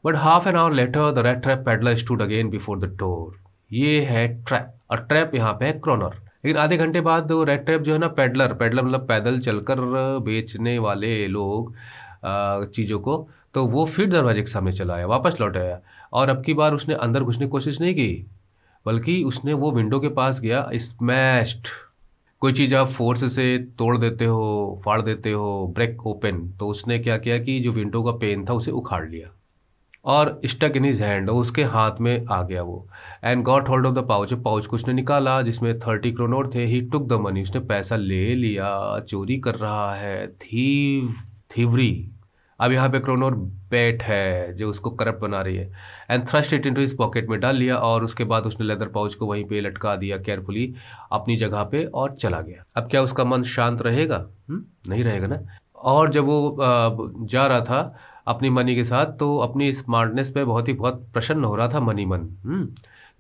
A: But half an hour later the rat trap peddler stood again before the door. ये है ट्रैप, और ट्रैप यहाँ पे है क्रोनर। लेकिन आधे घंटे बाद वो रेड ट्रैप जो है ना, पेडलर, पेडलर मतलब पैदल चलकर बेचने वाले लोग चीज़ों को, तो वो फिर दरवाजे के सामने चला आया, वापस लौट आया। और अब की बार उसने अंदर घुसने की कोशिश नहीं की, बल्कि उसने वो विंडो के पास गया, स्मैश्ड। कोई चीज़ आप फोर्स से तोड़ देते हो, फाड़ देते हो, ब्रेक ओपन, तो उसने क्या किया कि जो विंडो का पेन था उसे उखाड़ लिया और स्टक इन हिज हैंड, उसके हाथ में आ गया वो। And got hold of the pouch, pouch को उसने निकाला जिसमें 30 क्रोनोर थे। ही टुक द मनी, उसने पैसा ले लिया। चोरी कर रहा है, थीवरी। अब यहाँ पे क्रोनोर पेट है जो उसको करप्ट बना रही है। And thrust it into his pocket में डाल लिया, और उसके बाद उसने लेदर पाउच को वहीं पे लटका दिया केयरफुली अपनी जगह पे और चला गया। अब क्या उसका मन शांत रहेगा? नहीं रहेगा ना। और जब वो जा रहा था अपनी मनी के साथ, तो अपनी स्मार्टनेस पे बहुत प्रसन्न हो रहा था मनी मन।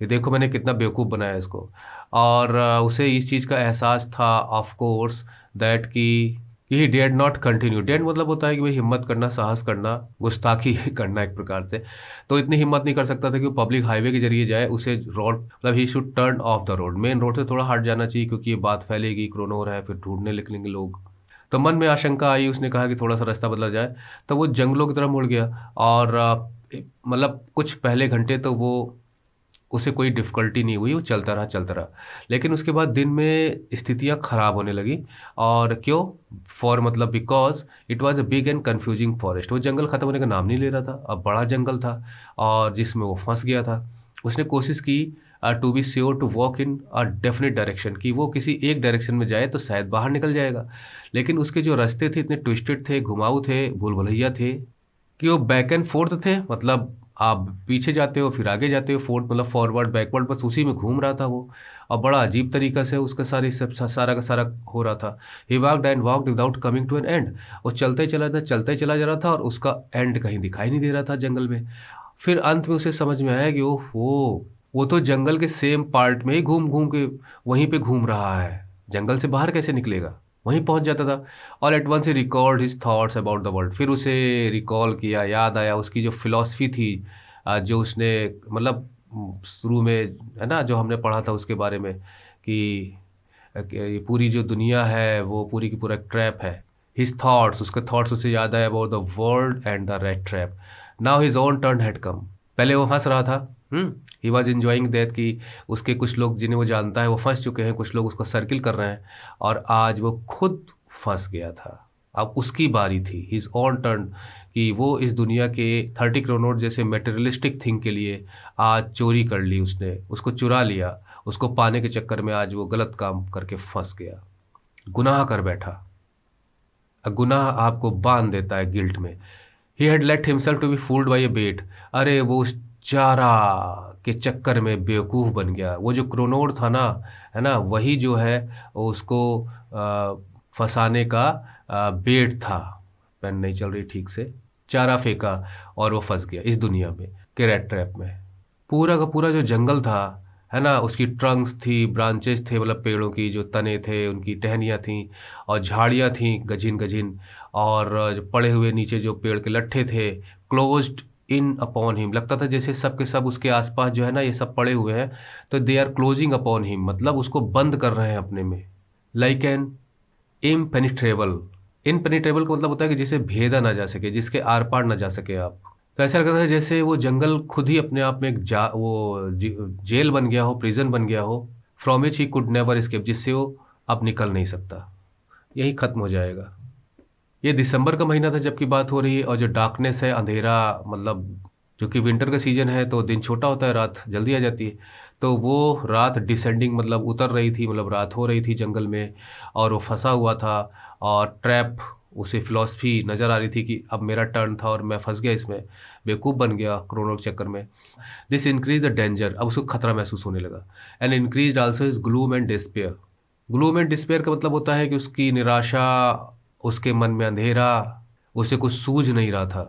A: ये देखो मैंने कितना बेवकूफ़ बनाया इसको। और उसे इस चीज़ का एहसास था ऑफ कोर्स दैट कि ही डेड नॉट कंटिन्यू। डेड मतलब होता है कि भाई हिम्मत करना, साहस करना, गुस्ताखी करना एक प्रकार से। तो इतनी हिम्मत नहीं कर सकता था कि वो पब्लिक हाईवे के जरिए जाए, उसे रोड, मतलब he should turn off the road, main road से थोड़ा हट जाना चाहिए, क्योंकि ये बात फैलेगी, क्रोनोर है, फिर ढूंढने निकलेंगे लोग। तो मन में आशंका आई, उसने कहा कि थोड़ा सा रास्ता बदला जाए। तो वो जंगलों की तरफ मुड़ गया और मतलब कुछ पहले घंटे तो वो उसे कोई डिफ़िकल्टी नहीं हुई, वो चलता रहा चलता रहा। लेकिन उसके बाद दिन में स्थितियाँ ख़राब होने लगी। और क्यों? फॉर मतलब because it was a big and confusing forest. वो जंगल ख़त्म होने का नाम नहीं ले रहा था, अब बड़ा जंगल था और जिसमें वो फँस गया था। उसने कोशिश की to be sure to walk in a definite direction, कि वो किसी एक डायरेक्शन में जाए तो शायद बाहर निकल जाएगा। लेकिन उसके जो रास्ते थे इतने ट्विस्टेड थे, घुमाऊ थे, भूल भुलैया थे, कि वो बैक एंड फोर्थ थे। मतलब आप पीछे जाते हो फिर आगे जाते हो, फोर्थ मतलब फॉरवर्ड बैकवर्ड, बस उसी में घूम रहा था वो। और बड़ा अजीब तरीका से उसका सारी सब सारा का सारा हो रहा था। He walked and walked without coming to an end. वो चलता ही चला था, चलता ही चला जा रहा था, और उसका एंड कहीं दिखाई नहीं दे रहा था जंगल में। फिर अंत में उसे समझ में आया कि वो तो जंगल के सेम पार्ट में ही घूम घूम के वहीं पे घूम रहा है, जंगल से बाहर कैसे निकलेगा, वहीं पहुंच जाता था। All at once he recalled his thoughts about the world. फिर उसे रिकॉल किया, याद आया उसकी जो फिलॉसफी थी, जो उसने मतलब शुरू में, है ना, जो हमने पढ़ा था उसके बारे में, कि ये पूरी जो दुनिया है वो पूरी की पूरा ट्रैप है। हिज थॉट्स, उसके थॉट्स उसे याद आया about the world and the rat trap. Now his own turn had come. पहले वो हंस रहा था, ही वॉज इंजॉइंग दैट, कि उसके कुछ लोग जिन्हें वो जानता है वो फंस चुके हैं, कुछ लोग उसको सर्किल कर रहे हैं, और आज वो खुद फंस गया था। अब उसकी बारी थी, हिज ओन टर्न, कि वो इस दुनिया के 30 करोड़ जैसे मेटेरियलिस्टिक थिंग के लिए आज चोरी कर ली, उसने उसको चुरा लिया। उसको पाने के चक्कर में आज वो गलत काम करके फंस गया, गुनाह कर बैठा। गुनाह आपको बांध देता है गिल्ट में। He had let himself to be fooled by a bait. अरे वो उस चारा के चक्कर में बेवकूफ़ बन गया। वो जो क्रोनोर था ना, है ना, वही जो है वो उसको फंसाने का बेट था। पेन नहीं चल रही ठीक से, चारा फेंका और वो फंस गया इस दुनिया में के रेट ट्रैप में। पूरा का पूरा जो जंगल था, है ना, उसकी ट्रंक्स थी, ब्रांचेस थे, मतलब पेड़ों की जो तने थे उनकी टहनियाँ थीं, और झाड़ियाँ थीं गजिन गजिन, और जो पड़े हुए नीचे जो पेड़ के लट्ठे थे, क्लोज्ड इन अपॉन हिम। लगता था जैसे सब के सब उसके आसपास जो है ना ये सब पड़े हुए हैं, तो they are closing upon him, मतलब उसको बंद कर रहे हैं अपने में। Like an impenetrable. इनपेनिट्रेबल का मतलब होता है कि जिसे भेदा ना जा सके, जिसके आर पार ना जा सके आप। तो ऐसा लगता था जैसे वो जंगल खुद ही अपने आप में एक जेल बन गया हो, प्रिजन बन गया हो, from which he could never escape, जिससे वो अब निकल नहीं सकता, यही खत्म हो जाएगा। ये दिसंबर का महीना था जब की बात हो रही है, और जो डार्कनेस है, अंधेरा, मतलब जो कि विंटर का सीजन है तो दिन छोटा होता है, रात जल्दी आ जाती है। तो वो रात डिसेंडिंग, मतलब उतर रही थी, मतलब रात हो रही थी जंगल में, और वो फंसा हुआ था, और ट्रैप, उसे फिलॉसफी नज़र आ रही थी कि अब मेरा टर्न था और मैं फंस गया इसमें, बेवकूफ़ बन गया क्रोनो के चक्कर में। दिस इंक्रीज द डेंजर, अब उसको खतरा महसूस होने लगा। And increase also is gloom and despair. Gloom and despair का मतलब होता है कि उसकी निराशा, उसके मन में अंधेरा, उसे कुछ सूझ नहीं रहा था।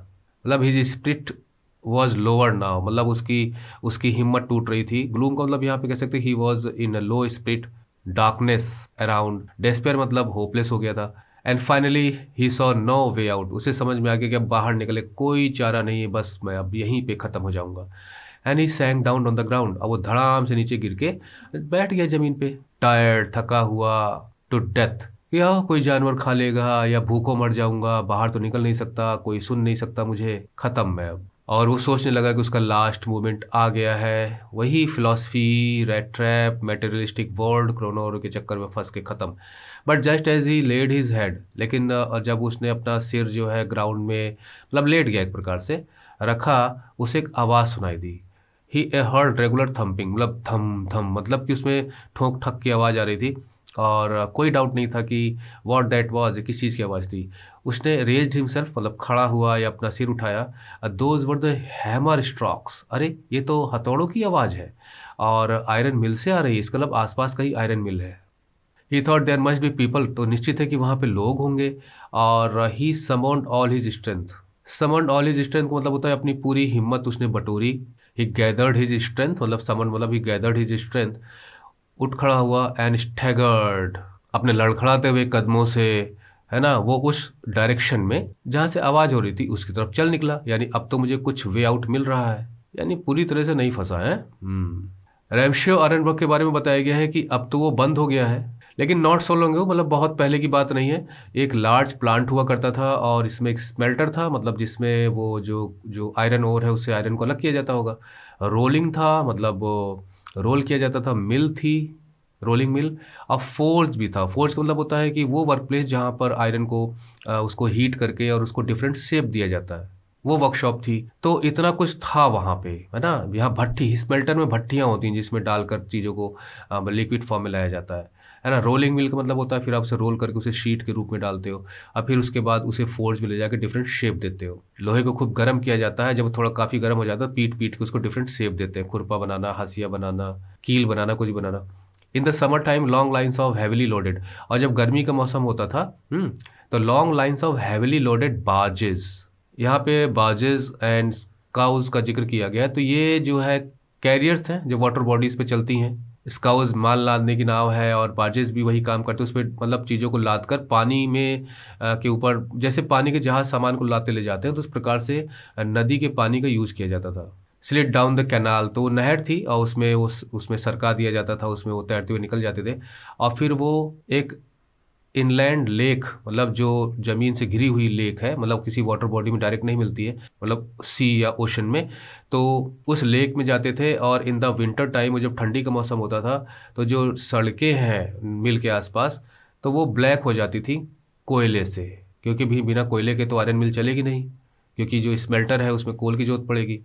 A: मतलब his spirit was lower now, मतलब उसकी उसकी हिम्मत टूट रही थी। ग्लूम का मतलब यहाँ पे कह सकते he was in a low spirit, darkness around. Despair मतलब होपलेस हो गया था। And finally he saw no way out, उसे समझ में आ गया कि अब बाहर निकले कोई चारा नहीं है, बस मैं अब यहीं पे ख़त्म हो जाऊंगा। And he sank down on the ground, अब वो धड़ाम से नीचे गिर के बैठ गया ज़मीन पे, टायर्ड, थका हुआ, टू डेथ। या कोई जानवर खा लेगा या भूखों मर जाऊंगा, बाहर तो निकल नहीं सकता, कोई सुन नहीं सकता मुझे, ख़त्म मैं अब। और वो सोचने लगा कि उसका लास्ट मोमेंट आ गया है, वही philosophy, rat trap, materialistic world, kronor के चक्कर में फंस के ख़त्म। But just as he laid his head, लेकिन जब उसने अपना सिर जो है ग्राउंड में, मतलब लेट गया एक प्रकार से, रखा, उसे एक आवाज़ सुनाई दी। ही ए हर्ड रेगुलर थम्पिंग, मतलब थम थम, मतलब कि उसमें ठोक ठक की आवाज़ आ रही थी, और कोई डाउट नहीं था कि वॉट दैट वाज, किस चीज़ की आवाज़ थी। उसने रेज्ड हिमसेल्फ, मतलब खड़ा हुआ या अपना सिर उठाया। Those were the hammer strokes, अरे ये तो हथौड़ों की आवाज़ है, और आयरन मिल से आ रही है, इसका मतलब आसपास कहीं आयरन मिल है। He thought there must be people, तो निश्चित है कि वहाँ पे लोग होंगे। और he summoned all his strength. Summoned all his strength का मतलब होता है अपनी पूरी हिम्मत उसने बटोरी। ही गैदर्ड हिज स्ट्रेंथ, मतलब समन मतलब ही गैदर्ड हिज स्ट्रेंथ, उठ खड़ा हुआ, एंड स्टैगर्ड, अपने लड़खड़ाते हुए कदमों से, है ना, वो उस डायरेक्शन में जहाँ से आवाज़ हो रही थी उसकी तरफ चल निकला। यानी अब तो मुझे कुछ वे आउट मिल रहा है, यानी पूरी तरह से नहीं फंसा है। रैमशो आरनबर्ग के बारे में बताया गया है कि अब तो वो बंद हो गया है, लेकिन नॉट सो लॉन्ग, मतलब बहुत पहले की बात नहीं है। एक लार्ज प्लांट हुआ करता था, और इसमें एक स्मेल्टर था, मतलब जिसमें वो जो जो आयरन ओर है उससे आयरन को अलग किया जाता होगा। रोलिंग था, मतलब वो रोल किया जाता था। मिल थी, रोलिंग मिल। और फोर्ज भी था। फोर्ज का मतलब होता है कि वो वर्क प्लेस जहाँ पर आयरन को उसको हीट करके और उसको डिफरेंट शेप दिया जाता है, वो वर्कशॉप थी। तो इतना कुछ था वहाँ पे, है ना। यहाँ भट्ठी, स्मेल्टर में भट्टियाँ होती हैं जिसमें डालकर चीज़ों को लिक्विड फॉर्म में लाया जाता है ना। रोलिंग मिल का मतलब होता है फिर आप उसे रोल करके उसे शीट के रूप में डालते हो, और फिर उसके बाद उसे फोर्ज में ले जाकर डिफरेंट शेप देते हो। लोहे को खूब गर्म किया जाता है, जब थोड़ा काफ़ी गर्म हो जाता है पीट पीट के उसको डिफरेंट शेप देते हैं, खुरपा बनाना, हंसिया बनाना, कील बनाना, कुछ बनाना। In the summer time long lines of heavily loaded, और जब गर्मी का मौसम होता था तो long lines of heavily loaded barges, यहाँ पे बार्जेस एंड स्काउज का जिक्र किया गया है। तो ये जो है कैरियर्स हैं जो वाटर बॉडीज पे चलती हैं। स्काउज माल लादने की नाव है, और बार्जेस भी वही काम करते हैं, उस पर मतलब चीज़ों को लाद कर पानी में के ऊपर, जैसे पानी के जहाज सामान को लाते ले जाते हैं, तो उस प्रकार से नदी के पानी का यूज़ किया जाता था। स्लिट डाउन द कैनाल, तो वो नहर थी और उसमें उसमें सरका दिया जाता था, उसमें वो तैरते हुए निकल जाते थे। और फिर वो एक इनलैंड लेक, मतलब जो ज़मीन से घिरी हुई लेक है, मतलब किसी वाटर बॉडी में डायरेक्ट नहीं मिलती है, मतलब सी या ओशन में, तो उस लेक में जाते थे। और इन द विंटर टाइम, वो जब ठंडी का मौसम होता था, तो जो सड़कें हैं मिल के आसपास, तो वो ब्लैक हो जाती थी कोयले से, क्योंकि भी बिना कोयले के तो आयरन मिल चलेगी नहीं, क्योंकि जो स्मेल्टर है उसमें कोल की जरूरत पड़ेगी।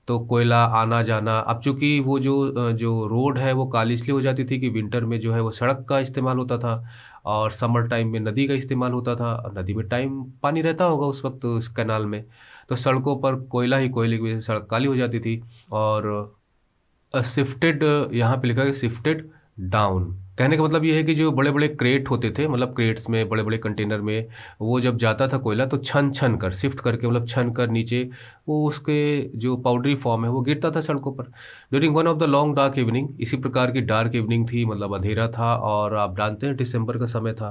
A: तो कोयला आना जाना, अब चूंकि वो जो रोड है वो काली इसलिए हो जाती थी कि विंटर में जो है वो सड़क का इस्तेमाल होता था, और समर टाइम में नदी का इस्तेमाल होता था, और नदी में टाइम पानी रहता होगा उस वक्त उस कैनाल में। तो सड़कों पर कोयला ही कोयले की वजह से सड़क काली हो जाती थी। और शिफ्टेड, यहाँ पे लिखा है शिफ्टेड डाउन, कहने का मतलब ये है कि जो बड़े बड़े क्रेट होते थे, मतलब क्रेट्स में, बड़े बड़े कंटेनर में, वो जब जाता था कोयला तो छन छन कर, शिफ्ट करके, मतलब छन कर नीचे वो उसके जो पाउडरी फॉर्म है वो गिरता था सड़कों पर। During one of the long dark evening, इसी प्रकार की डार्क इवनिंग थी, मतलब अंधेरा था, और आप जानते हैं दिसंबर का समय था।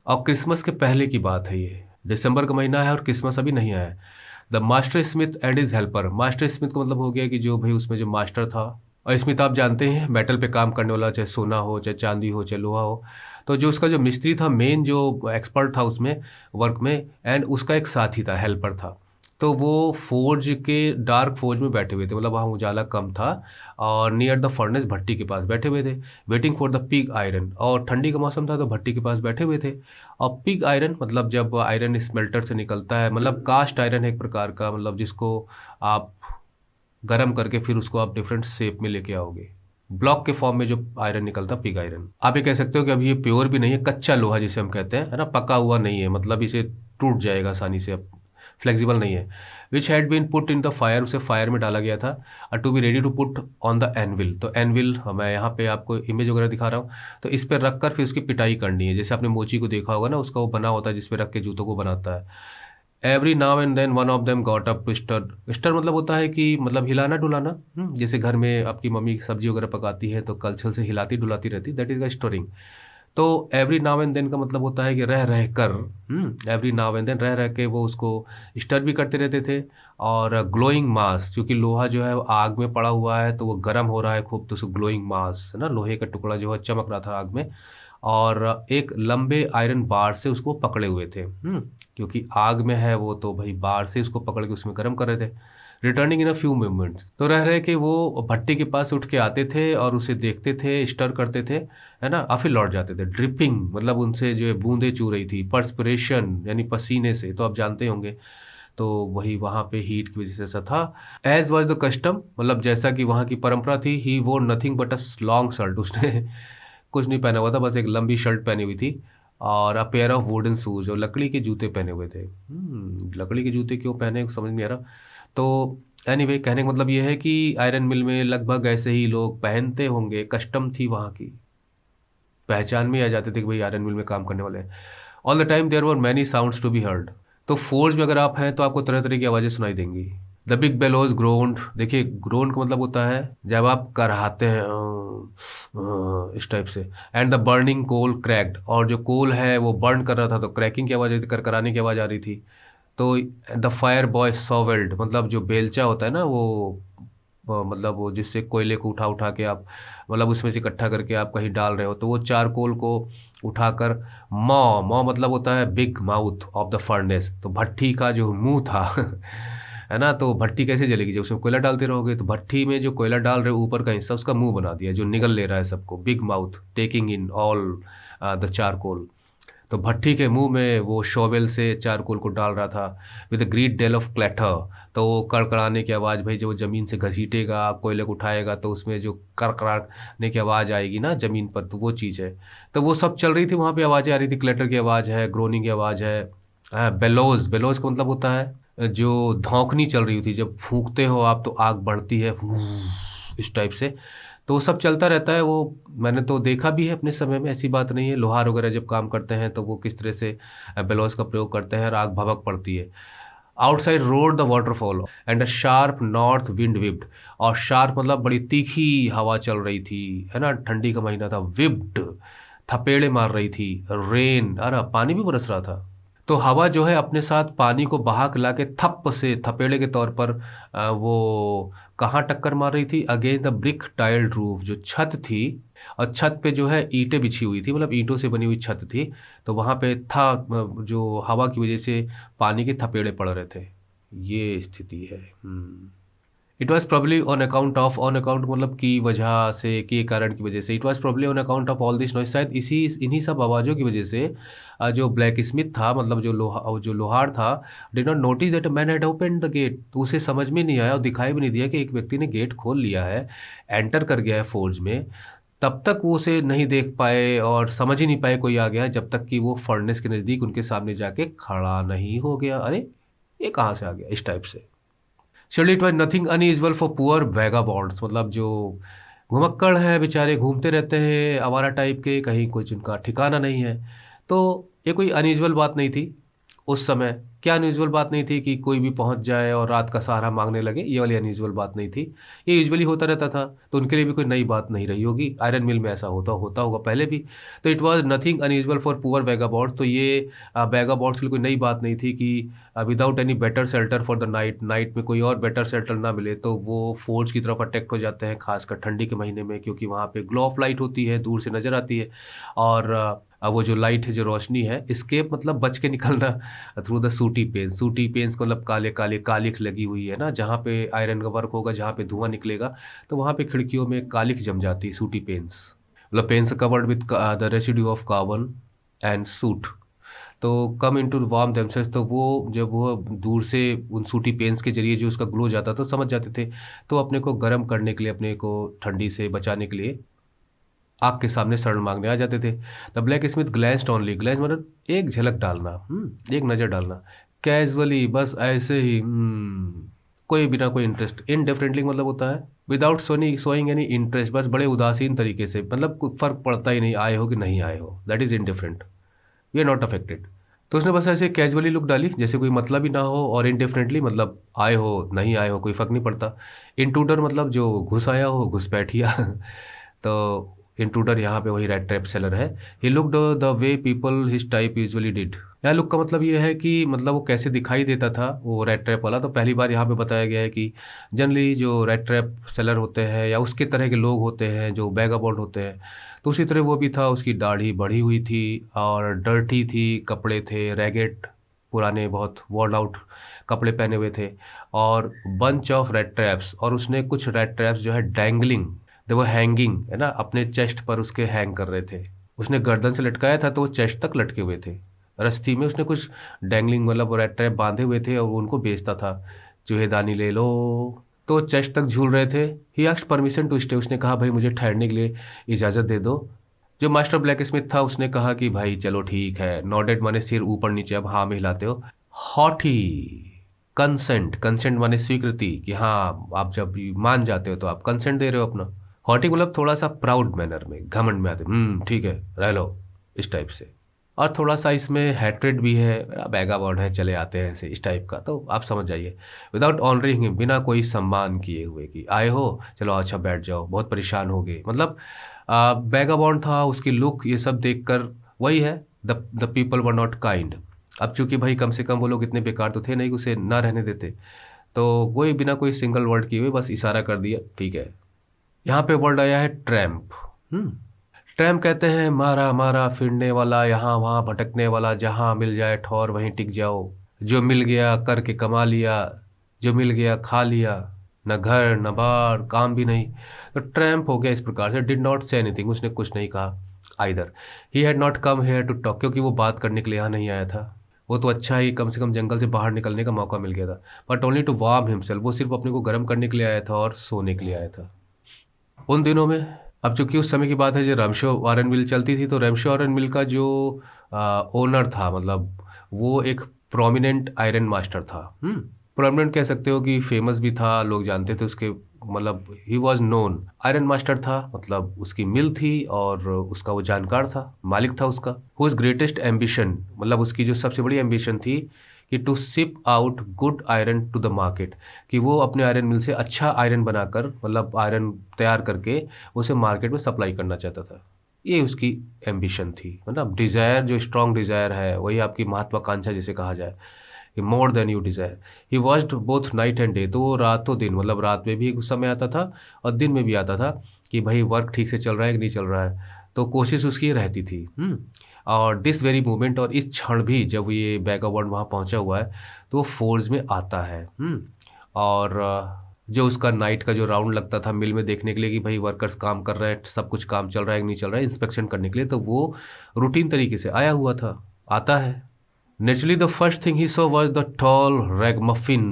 A: और क्रिसमस के पहले की बात है ये, दिसंबर का महीना है और क्रिसमस अभी नहीं आया है। The master Smith and is helper, master Smith का मतलब हो गया कि जो भाई उसमें जो मास्टर था, और स्मिथ आप जानते हैं मेटल पे काम करने वाला, चाहे सोना हो, चाहे चांदी हो, चाहे लोहा हो। तो जो उसका जो मिस्त्री था, मेन जो एक्सपर्ट था उसमें वर्क में, एंड उसका एक साथी था, हेल्पर था। तो वो फोर्ज के, डार्क फोर्ज में बैठे हुए थे, मतलब वहाँ उजाला कम था, और नियर द फर्नेस, भट्टी के पास बैठे हुए थे, waiting for the pig iron. और ठंडी का मौसम था तो भट्टी के पास बैठे हुए थे। और पिग आयरन मतलब जब आयरन स्मेल्टर से निकलता है, मतलब कास्ट आयरन है एक प्रकार का, मतलब जिसको आप गरम करके फिर उसको आप डिफरेंट शेप में लेके आओगे, ब्लॉक के फॉर्म में जो आयरन निकलता, पिग आयरन। आप ये कह सकते हो कि अभी ये प्योर भी नहीं है, कच्चा लोहा जिसे हम कहते हैं, है ना, पका हुआ नहीं है, मतलब इसे टूट जाएगा आसानी से, फ्लेक्सिबल नहीं है। Which had been put in the fire, उसे फायर में डाला गया था, to be ready to put on the anvil. तो एनविल, मैं यहाँ पे आपको इमेज वगैरह दिखा रहा हूँ, तो इस पर रख कर फिर उसकी पिटाई करनी है, जैसे आपने मोची को देखा होगा ना, उसका वो बना होता है जिस पे रख के जूतों को बनाता है। Every now and then one of them got up stir, stir मतलब होता है कि मतलब हिलाना डुलाना, जैसे घर में आपकी मम्मी सब्जी वगैरह पकाती है तो कलछल से हिलाती डुलाती रहती, दैट इज द स्टोरिंग। तो एवरी नाउ एंड देन का मतलब होता है कि रह रह कर, एवरी नाउ एंड देन रह रह के वो उसको स्टर भी करते रहते थे। और ग्लोइंग मास, क्योंकि लोहा जो है वो आग में पड़ा हुआ है तो वो गर्म हो रहा है खूब, तो उसको ग्लोइंग मास, है ना, लोहे का टुकड़ा जो है चमक रहा था आग में, और एक लंबे आयरन बार से उसको पकड़े हुए थे, क्योंकि आग में है वो, तो भाई बार से उसको पकड़ के उसमें गर्म कर रहे थे। Returning in a few moments, तो रह रहे कि वो भट्टी के पास उठ के आते थे और उसे देखते थे, स्टर करते थे, है ना, और फिर लौट जाते थे। ड्रिपिंग मतलब उनसे जो है बूंदें चू रही थी, पर्सपिरेशन यानी पसीने से, तो आप जानते होंगे, तो वही वहाँ पे हीट की वजह से ऐसा था। एज वॉज द कस्टम, मतलब जैसा कि वहाँ की परंपरा थी, ही वोर nothing but a long shirt, उसने कुछ नहीं पहना हुआ था, बस एक लंबी शर्ट पहनी हुई थी, और a pair of wooden shoes, और लकड़ी के जूते पहने हुए थे। लकड़ी के जूते क्यों पहने समझ नहीं आ रहा। तो एनीवे, कहने का मतलब ये है कि आयरन मिल में लगभग ऐसे ही लोग पहनते होंगे, कस्टम थी वहाँ की, पहचान में आ जाते थे कि भाई आयरन मिल में काम करने वाले हैं। All the time there were many sounds to be heard, तो फोर्ज में अगर आप हैं तो आपको तरह तरह की आवाज़ें सुनाई देंगी। द बिग बेलोज ग्रोन्ड, देखिए ग्रोन का मतलब होता है जब आप कराहते हैं, इस टाइप से। And the burning coal cracked, और जो कोल है वो बर्न कर रहा था तो क्रैकिंग की आवाज़ आ रही थी, करकराने की आवाज़ आ रही थी। तो द फायर बॉय सॉवेल्ड, मतलब जो बेलचा होता है ना वो, मतलब वो जिससे कोयले को उठा उठा के आप, मतलब उसमें से इकट्ठा करके आप कहीं डाल रहे हो, तो वो चारकोल को उठाकर, मॉ मॉ मतलब होता है big mouth of the furnace, तो भट्ठी का जो मुंह था है ना, तो भट्टी कैसे जलेगी जब उसमें कोयला डालते रहोगे, तो भट्टी में जो कोयला डाल रहे हो ऊपर का हिस्सा उसका मुंह बना दिया जो निगल ले रहा है सबको, big mouth taking in all the charcoal. तो भट्टी के मुंह में वो शोवेल से चारकोल को डाल रहा था with a great deal of clatter. तो वो कड़कड़ाने की आवाज़, भाई जब वो ज़मीन से घसीटेगा कोयले को उठाएगा तो उसमें जो कड़कड़ाने की आवाज़ आएगी ना ज़मीन पर, तो वो चीज़ है। तो वो सब चल रही थी, वहाँ पे आवाज़ें आ रही थी, क्लैटर की आवाज़ है, ग्रोनिंग की आवाज़ है। बेलोज, बेलोज का मतलब होता है जो धौंकनी चल रही थी, जब फूंकते हो आप तो आग बढ़ती है इस टाइप से। तो वो सब चलता रहता है। वो मैंने तो देखा भी है अपने समय में, ऐसी बात नहीं है। लोहार वगैरह जब काम करते हैं तो वो किस तरह से बेलोज का प्रयोग करते हैं और आग भभक पड़ती है। Outside road the waterfall and a sharp north wind whipped. और शार्प मतलब बड़ी तीखी हवा चल रही थी, है ना, ठंडी का महीना था। विप्ड, थपेड़े मार रही थी। रेन, अरे पानी भी बरस रहा था। तो हवा जो है अपने साथ पानी को बहा के लाके थप से थपेड़े के तौर पर वो कहाँ टक्कर मार रही थी, against the brick tiled roof, जो छत थी। और छत पे जो है ईंटें बिछी हुई थी, मतलब ईंटों से बनी हुई छत थी। तो वहाँ पे था जो हवा की वजह से पानी के थपेड़े पड़ रहे थे। ये स्थिति है। It was probably on account of, on account मतलब की वजह से, के कारण की वजह से। It was probably on account of all this noise, शायद इसी इन्हीं सब आवाज़ों की वजह से जो ब्लैक स्मिथ था, मतलब जो लोहार था, did not notice that man had open the gate. तो उसे समझ में नहीं आया और दिखाई भी नहीं दिया कि एक व्यक्ति ने गेट खोल लिया है, एंटर कर गया है फोर्ज में। तब तक वो उसे नहीं देख पाए और समझ ही नहीं पाए कोई आ गया है, जब तक कि वो फर्नेस के नज़दीक उनके सामने जाके खड़ा नहीं हो गया। अरे ये कहाँ से आ गया, इस टाइप से। Surely it was nothing unusual for poor vagabonds, मतलब जो घुमक्कड़ हैं बेचारे, घूमते रहते हैं आवारा टाइप के, कहीं कुछ उनका ठिकाना नहीं है। तो ये कोई अनयूजुअल बात नहीं थी उस समय। क्या अनयूजुअल बात नहीं थी कि कोई भी पहुंच जाए और रात का सहारा मांगने लगे, ये वाली अनयूजुअल बात नहीं थी। ये यूजुअली होता रहता था, तो उनके लिए भी कोई नई बात नहीं रही होगी। आयरन मिल में ऐसा होता होता होगा पहले भी। तो it was nothing unusual for poor vagabonds. तो ये वैगाबॉन्ड्स के लिए कोई नई बात नहीं थी कि without any better shelter for the night, night में कोई और बेटर शेल्टर ना मिले तो वो फोर्ज की तरफ अटैक्ट हो जाते हैं, खासकर ठंडी के महीने में, क्योंकि वहाँ पे ग्लो ऑफ लाइट होती है, दूर से नज़र आती है। और वो जो लाइट है, जो रोशनी है, एस्केप मतलब बच के निकलना through the sooty panes. Sooty panes को मतलब काले काले कालिख लगी हुई है ना, जहाँ पे आयरन का वर्क होगा, जहाँ पे धुआं निकलेगा, तो वहाँ पे खिड़कियों में कालिख जम जाती है, सूटी पेन्स। मतलब panes covered with the residue of carbon and soot. तो कम इनटू वार्म देमसेल्स, तो वो जब वो दूर से उन सूटी पेन्स के जरिए जो उसका ग्लो जाता तो समझ जाते थे, तो अपने को गर्म करने के लिए, अपने को ठंडी से बचाने के लिए आग के सामने शरण मांगने आ जाते थे। The blacksmith glanced only, glance मतलब एक झलक डालना, एक नज़र डालना, कैजुअली, बस ऐसे ही, कोई बिना कोई इंटरेस्ट। इनडिफरेंटली मतलब होता है विदाउट सोइंग एनी इंटरेस्ट, बस बड़े उदासीन तरीके से, मतलब कोई फर्क पड़ता ही नहीं आए हो कि नहीं आए हो, that is indifferent, we are not affected. तो उसने बस ऐसे कैजुअली लुक डाली, जैसे कोई मतलब ही ना हो, और इनडिफरेंटली मतलब आए हो नहीं आए हो कोई फ़र्क नहीं पड़ता। इंट्रूडर मतलब जो घुस आया हो, घुसपैठिया। तो इंट्रूडर यहाँ पे वही रेड ट्रैप सेलर है। He looked the way people his type usually did. यहाँ लुक का मतलब ये है कि मतलब वो कैसे दिखाई देता था वो रेड ट्रैप वाला। तो पहली बार यहाँ पे बताया गया है कि जनरली जो रेड ट्रैप सेलर होते हैं या उसके तरह के लोग होते हैं जो बैगाबॉन्ड होते हैं, तो उसी तरह वो भी था। उसकी दाढ़ी बढ़ी हुई थी और डर्टी थी, कपड़े थे रैगेट, पुराने बहुत वॉर्न आउट कपड़े पहने हुए थे, और बंच ऑफ रेड ट्रैप्स। और उसने कुछ रेड ट्रैप्स जो है डैंगलिंग, वो हैंगिंग है ना, अपने चेस्ट पर उसके हैंग कर रहे थे। उसने गर्दन से लटकाया था तो वो चेस्ट तक लटके हुए थे। रस्सी में उसने कुछ डैंगलिंग मतलब रेड ट्रैप बांधे हुए थे और वो उनको बेचता था। चूहेदानी ले लो, तो चेस्ट तक झूल रहे थे। He asked permission to stay, उसने कहा भाई मुझे ठहरने के लिए इजाज़त दे दो। जो मास्टर ब्लैक स्मिथ था उसने कहा कि भाई चलो ठीक है। नॉडेड माने सिर ऊपर नीचे, अब हाँ में हिलाते हो। हॉटी, कंसेंट, कंसेंट माने स्वीकृति, कि हाँ आप जब मान जाते हो तो आप कंसेंट दे रहे हो अपना। हॉटी मतलब थोड़ा सा प्राउड मैनर में, घमंड में आते, ठीक है रह लो, इस टाइप से। और थोड़ा सा इसमें हैट्रेड भी है, बैगाबॉन्ड है, चले आते हैं ऐसे, इस टाइप का। तो आप समझ जाइए, विदाउट ऑनरिंग हिम, बिना कोई सम्मान किए हुए कि आए हो चलो अच्छा बैठ जाओ, बहुत परेशान हो गए, मतलब बैगाबॉन्ड था। उसकी लुक ये सब देखकर वही है, the people were not kind. अब चूंकि भाई कम से कम वो लोग इतने बेकार तो थे नहीं कि उसे ना रहने देते, तो वही बिना कोई सिंगल वर्ड किए हुए बस इशारा कर दिया ठीक है। यहाँ पे वर्ड आया है ट्रैम्प। ट्रैम्प कहते हैं मारा मारा फिरने वाला, यहाँ वहाँ भटकने वाला, जहाँ मिल जाए ठौर वहीं टिक जाओ, जो मिल गया करके कमा लिया, जो मिल गया खा लिया, न घर न बार काम भी नहीं। तो ट्रैम्प हो गया इस प्रकार से। डिड नॉट से एनीथिंग, उसने कुछ नहीं कहा। Either he had not come here to talk, क्योंकि वो बात करने के लिए यहाँ नहीं आया था। वो तो अच्छा ही कम से कम जंगल से बाहर निकलने का मौका मिल गया था। But only to warm himself, वो सिर्फ अपने को गर्म करने के लिए आया था और सोने के लिए आया था। उन दिनों में, अब चूंकि उस समय की बात है जो रैमशो आयरन मिल चलती थी, तो रैमशो आयरन मिल का जो ओनर था, मतलब वो एक प्रोमिनेंट आयरन मास्टर था। प्रोमिनेंट कह सकते हो कि फेमस भी था, लोग जानते थे उसके, मतलब he was known iron master था, मतलब उसकी मिल थी और उसका वो जानकार था, मालिक था उसका। हुज ग्रेटेस्ट एम्बिशन, मतलब उसकी जो सबसे बड़ी एम्बिशन थी कि to ship out good iron to the market, कि वो अपने आयरन मिल से अच्छा आयरन बनाकर, मतलब आयरन तैयार करके उसे मार्केट में सप्लाई करना चाहता था। ये उसकी एम्बिशन थी, मतलब डिज़ायर, जो स्ट्रॉन्ग डिज़ायर है वही आपकी महत्वाकांक्षा जिसे कहा जाए, more than you desire. He watched both night and day, तो वो रातों दिन, मतलब रात में भी कुछ समय आता था और दिन में भी आता था कि भाई वर्क ठीक से चल रहा है कि नहीं चल रहा है, तो कोशिश उसकी रहती थी। और दिस वेरी मोमेंट, और इस क्षण भी जब ये बैगाबॉन्ड वहाँ पहुँचा हुआ है तो वो फोर्स में आता है। और जो उसका नाइट का जो राउंड लगता था मिल में देखने के लिए कि भाई वर्कर्स काम कर रहे हैं, सब कुछ काम चल रहा है कि नहीं चल रहा है, इंस्पेक्शन करने के लिए, तो वो रूटीन तरीके से आया हुआ था, आता है। Naturally the first thing he saw was the tall ragamuffin.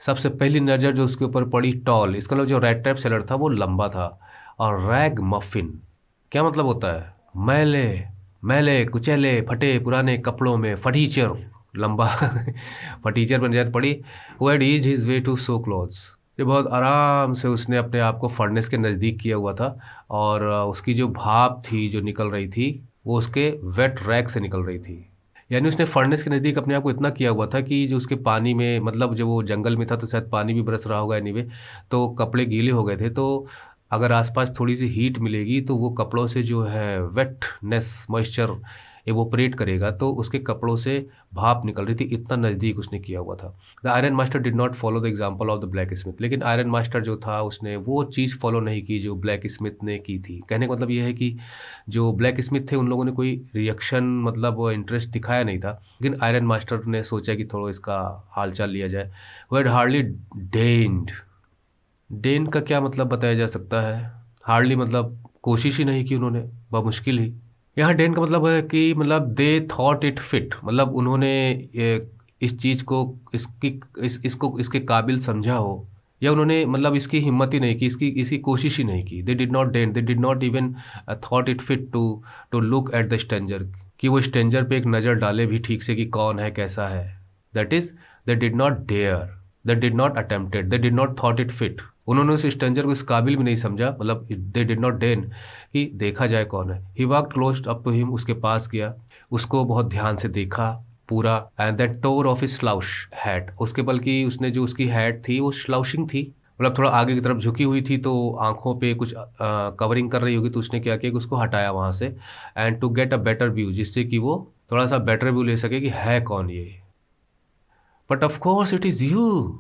A: सबसे पहली नज़र जो उसके ऊपर पड़ी, टॉल, इसका मतलब जो रेड ट्रैप सेलर था वो लंबा था, और रैग मफिन क्या मतलब होता है? मैले, मैले कुचैले फटे पुराने कपड़ों में फटीचर, लंबा फटीचर पर नजर पड़ी। Who had eased his way to sew clothes, ये बहुत आराम से उसने अपने आप को फर्नेस के नज़दीक किया हुआ था, और उसकी जो भाप थी जो निकल रही थी वो उसके वेट रैग से निकल रही थी। यानी उसने फर्नेस के नज़दीक अपने आप को इतना किया हुआ था कि जो उसके पानी में, मतलब जब वो जंगल में था तो शायद पानी भी बरस रहा होगा एनीवे, तो कपड़े गीले हो गए थे, तो अगर आसपास थोड़ी सी हीट मिलेगी तो वो कपड़ों से जो है वेटनेस, मॉइस्चर एवोपरेट करेगा, तो उसके कपड़ों से भाप निकल रही थी, इतना नज़दीक उसने किया हुआ था। The iron master did not follow the example of the black Smith, लेकिन आयरन मास्टर जो था उसने वो चीज़ फॉलो नहीं की जो ब्लैक स्मिथ ने की थी। कहने का मतलब ये है कि जो ब्लैक स्मिथ थे उन लोगों ने कोई रिएक्शन, मतलब इंटरेस्ट दिखाया नहीं था, लेकिन आयरन मास्टर ने सोचा कि थोड़ा इसका हालचाल लिया जाए। वो हैड हार्डली डेन्ड, डेन का क्या मतलब बताया जा सकता है? हार्डली मतलब कोशिश ही नहीं की उन्होंने, बमुश्किल ही। यहाँ डेन का मतलब है कि मतलब दे थॉट इट फिट, मतलब उन्होंने इस चीज़ को, इसको इसके काबिल समझा हो, या उन्होंने मतलब इसकी हिम्मत ही नहीं की, इसकी कोशिश ही नहीं की। They did not den, they did not even thought it fit to look at the stranger, कि वो स्ट्रेंजर पे एक नज़र डाले भी ठीक से कि कौन है कैसा है। That is, they did not dare, they did not attempted, they did not thought it fit, उन्होंने उस स्ट्रेंजर को इस काबिल भी नहीं समझा, मतलब दे डिड नॉट डेन कि देखा जाए कौन है। He walked close up to him, उसके पास गया, उसको बहुत ध्यान से देखा पूरा, and that tore of his slouch hat, उसके बल्कि उसने जो उसकी हैट थी वो स्लाउशिंग थी, मतलब थोड़ा आगे की तरफ झुकी हुई थी, तो आंखों पे कुछ कवरिंग कर रही होगी, तो उसने क्या किया कि उसको हटाया वहाँ से, and to get a better view, जिससे कि वो थोड़ा सा बेटर व्यू ले सके कि है कौन ये। But of course it is you,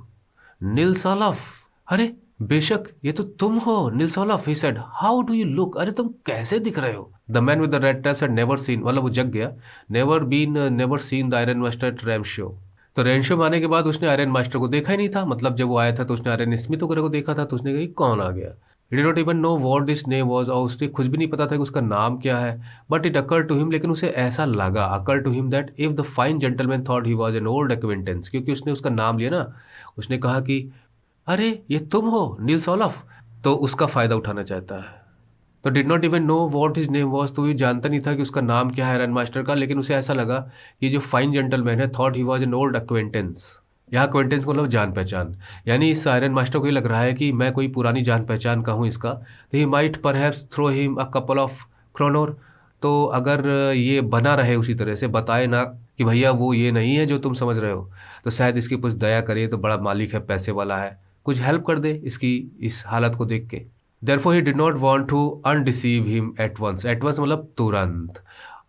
A: Nils Olof. अरे बेशक ये तो तुम हो, Nils Olof, he said. How do you look, अरे तुम कैसे दिख रहे हो? The man with the red taps had never seen, मतलब वो जग गया, never seen the iron master at Ramsjo. तो रैमशो में आने के बाद उसने आयरन मास्टर को देखा ही नहीं था, मतलब जब वो आया था तो उसने आयरन स्मिथ वगैरह को देखा था, तो उसने कहा "ये कौन आ गया?" He did not even know what this name was, और उसने कुछ भी नहीं पता था कि उसका नाम क्या है। But it occur to him, लेकिन उसे ऐसा लगा, occur to him that if the fine gentleman thought he was an old acquaintance, क्योंकि उसने उसका नाम लिया ना, उसने कहा कि अरे ये तुम हो नील्स ओलफ, तो उसका फ़ायदा उठाना चाहता है। तो did not even know what his name was, तो ये जानता नहीं था कि उसका नाम क्या है रन मास्टर का, लेकिन उसे ऐसा लगा कि जो फाइन जेंटलमैन है, thought he was an old acquaintance. यहाँ एक्वेंटेंस को मतलब जान पहचान, यानी इस आयरन मास्टर को ये लग रहा है कि मैं कोई पुरानी जान पहचान का हूँ इसका, तो he might perhaps throw him a couple of kronor, तो अगर ये बना रहे उसी तरह से, बताए ना कि भैया वो ये नहीं है जो तुम समझ रहे हो, तो शायद इसकी कुछ दया करे, तो बड़ा मालिक है, पैसे वाला है, कुछ हेल्प कर दे इसकी इस हालत को देख के। Therefore he did not want to undeceive him at once. At once मतलब तुरंत,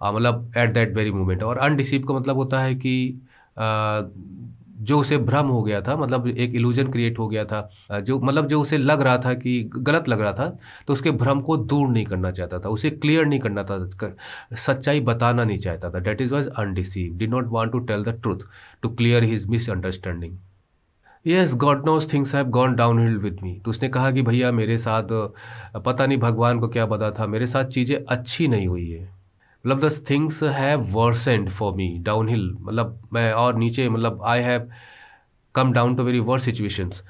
A: मतलब at that very moment। और undeceive का मतलब होता है कि आ, जो उसे भ्रम हो गया था, मतलब एक इल्यूजन क्रिएट हो गया था, जो मतलब जो उसे लग रहा था कि गलत लग रहा था, तो उसके भ्रम को दूर नहीं करना चाहता था, उसे क्लियर नहीं करना था, सच्चाई बताना नहीं चाहता था। That is was undeceive, did not want to tell the truth to clear his misunderstanding. Yes, God knows things have gone downhill with me. तो उसने कहा कि भैया मेरे साथ पता नहीं भगवान को क्या पता था, मेरे साथ चीज़ें अच्छी नहीं हुई है। मतलब the things have worsened for me downhill, मतलब मैं और नीचे, मतलब I have come down to very worse situations.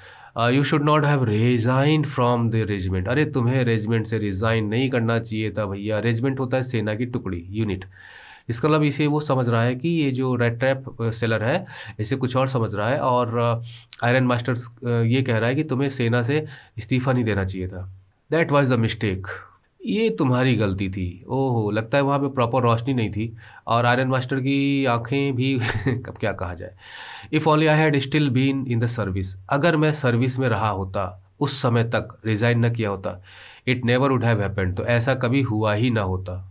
A: You should not have resigned from the regiment. अरे तुम्हें रेजिमेंट से रिज़ाइन नहीं करना चाहिए था भैया। रेजिमेंट होता है सेना की टुकड़ी, यूनिट। इसका मतलब इसे वो समझ रहा है कि ये जो रेड ट्रैप सेलर है इसे कुछ और समझ रहा है, और आयरन मास्टर ये कह रहा है कि तुम्हें सेना से इस्तीफा नहीं देना चाहिए था। That was the mistake. ये तुम्हारी गलती थी। ओहो, लगता है वहाँ पे प्रॉपर रोशनी नहीं थी, और आयरन मास्टर की आंखें भी कब क्या कहा जाए। If only I had still been in the service, अगर मैं सर्विस में रहा होता, उस समय तक रिज़ाइन न किया होता, it never would have happened, तो ऐसा कभी हुआ ही ना होता।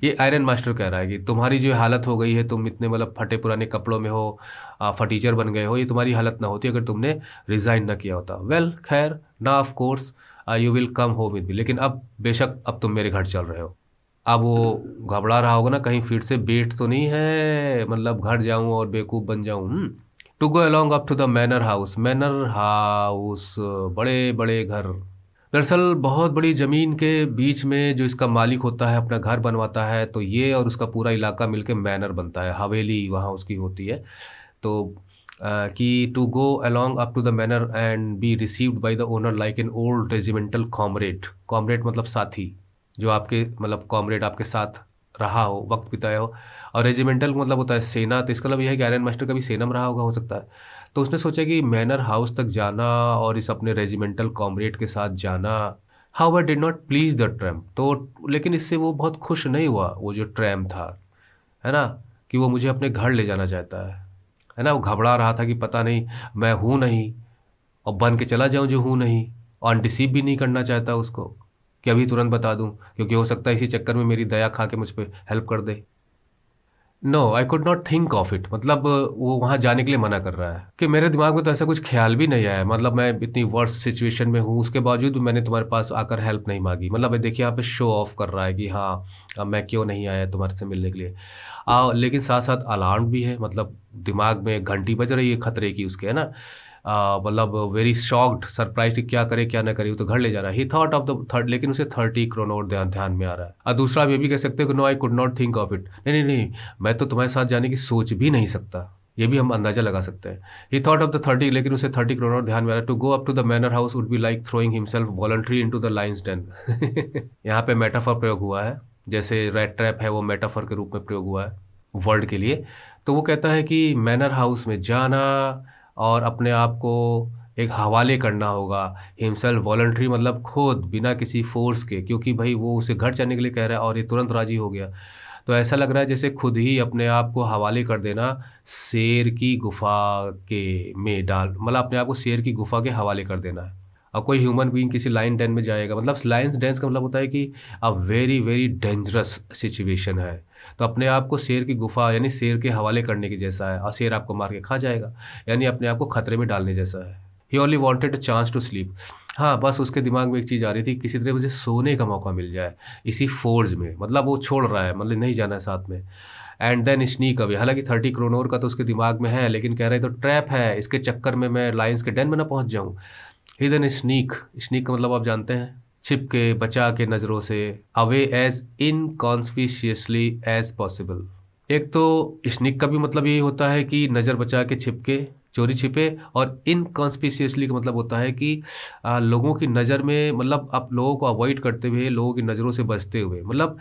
A: ये आयरन मास्टर कह रहा है कि तुम्हारी जो हालत हो गई है, तुम इतने मतलब फटे पुराने कपड़ों में हो, फटीचर बन गए हो, ये तुम्हारी हालत ना होती अगर तुमने रिज़ाइन ना किया होता। वेल खैर ना, of course you will come home with me, लेकिन अब बेशक अब तुम मेरे घर चल रहे हो। अब वो घबरा रहा होगा ना, कहीं फिर से बेट तो नहीं है, मतलब घर जाऊं और बेवकूफ़ बन जाऊं। To go along up to the manor house. Manor house, बड़े बड़े घर। दरअसल बहुत बड़ी ज़मीन के बीच में जो इसका मालिक होता है अपना घर बनवाता है, तो ये और उसका पूरा इलाका मिलके मैनर बनता है, हवेली वहाँ उसकी होती है। तो कि to go along up to the manor and be received by the owner like an old regimental comrade. Comrade मतलब साथी, जो आपके मतलब कॉमरेड आपके साथ रहा हो, वक्त बिताया हो। और रेजिमेंटल मतलब होता है सेना, तो इसका मतलब यह है कि आयरन मास्टर कभी सेना में रहा होगा, हो सकता है। तो उसने सोचा कि मैनर हाउस तक जाना और इस अपने रेजिमेंटल कॉमरेड के साथ जाना, how I did not please the tramp. तो लेकिन इससे वो बहुत खुश नहीं हुआ, वो जो ट्रैम्प था, है ना, कि वो मुझे अपने घर ले जाना चाहता है ना। वो घबरा रहा था कि पता नहीं मैं हूँ नहीं, और बन के चला जाऊँ जो हूँ नहीं, और अनडिसीव भी नहीं करना चाहता उसको कि अभी तुरंत बता दूँ, क्योंकि हो सकता है इसी चक्कर में मेरी दया खा के मुझ पर हेल्प कर दे। No, I could not think of it, मतलब वो वहाँ जाने के लिए मना कर रहा है कि मेरे दिमाग में तो ऐसा कुछ ख्याल भी नहीं आया। मतलब मैं इतनी वर्स्ट सिचुएशन में हूँ, उसके बावजूद भी मैंने तुम्हारे पास आकर हेल्प नहीं मांगी। मतलब देखिए यहाँ पे शो ऑफ कर रहा है कि हाँ, अब मैं क्यों नहीं आया तुम्हारे से मिलने के लिए। लेकिन साथ साथ अलार्म भी है, मतलब दिमाग में घंटी बज रही है खतरे की उसके, है ना। मतलब वेरी शॉक्ड, सरप्राइज कि क्या करे क्या ना करे, वो तो घर ले जा रहा है। He thought of the third, लेकिन उसे 30 करोड़ ध्यान में आ रहा है। और दूसरा आप ये भी कह सकते हो कि no I could not think of it. नहीं नहीं नहीं, मैं तो तुम्हारे साथ जाने की सोच भी नहीं सकता, ये भी हम अंदाजा लगा सकते हैं। ही थॉट ऑफ द 30, लेकिन उसे 30 करोड़ ध्यान में आ रहा है। To go up to the manor house would be like throwing himself voluntary into the lions den. यहाँ पे मेटाफर प्रयोग हुआ है, जैसे रेड ट्रैप है वो मेटाफर के रूप में प्रयोग हुआ है वर्ड के लिए। तो वो कहता है कि मैनर हाउस में जाना और अपने आप को एक हवाले करना होगा। हिमसेल्फ वॉलंटरी मतलब खुद, बिना किसी फोर्स के, क्योंकि भाई वो उसे घर जाने के लिए कह रहा है और ये तुरंत राजी हो गया। तो ऐसा लग रहा है जैसे खुद ही अपने आप को हवाले कर देना शेर की गुफा के में डाल, मतलब अपने आप को शेर की गुफा के हवाले कर देना है। और कोई ह्यूमन बीइंग किसी लाइन डेन में जाएगा, मतलब लाइन्स डेंस का मतलब होता है कि अ वेरी वेरी डेंजरस सिचुएशन है। तो अपने आप को शेर की गुफा यानी शेर के हवाले करने की जैसा है, और शेर आपको मार के खा जाएगा, यानी अपने आप को खतरे में डालने जैसा है। He only wanted a chance to sleep. हाँ, बस उसके दिमाग में एक चीज़ आ रही थी, किसी तरह मुझे सोने का मौका मिल जाए इसी फोर्ज में। मतलब वो छोड़ रहा है, मतलब नहीं जाना है साथ में। And then sneak away. हालांकि 30 करोड़ का तो उसके दिमाग में है, लेकिन कह रहे तो ट्रैप है, इसके चक्कर में मैं लाइन्स के डेन में ना पहुंच जाऊं। ही देन स्नीक। स्नीक का मतलब आप जानते हैं, छिप के, बचा के नज़रों से, अवे एज इनकॉन्स्पिशियसली एज पॉसिबल। एक तो स्निक का भी मतलब यही होता है कि नज़र बचा के, छिप के, चोरी छिपे। और इनकॉन्स्पिशियसली का मतलब होता है कि लोगों की नज़र में, मतलब आप लोगों को अवॉइड करते हुए, लोगों की नज़रों से बचते हुए, मतलब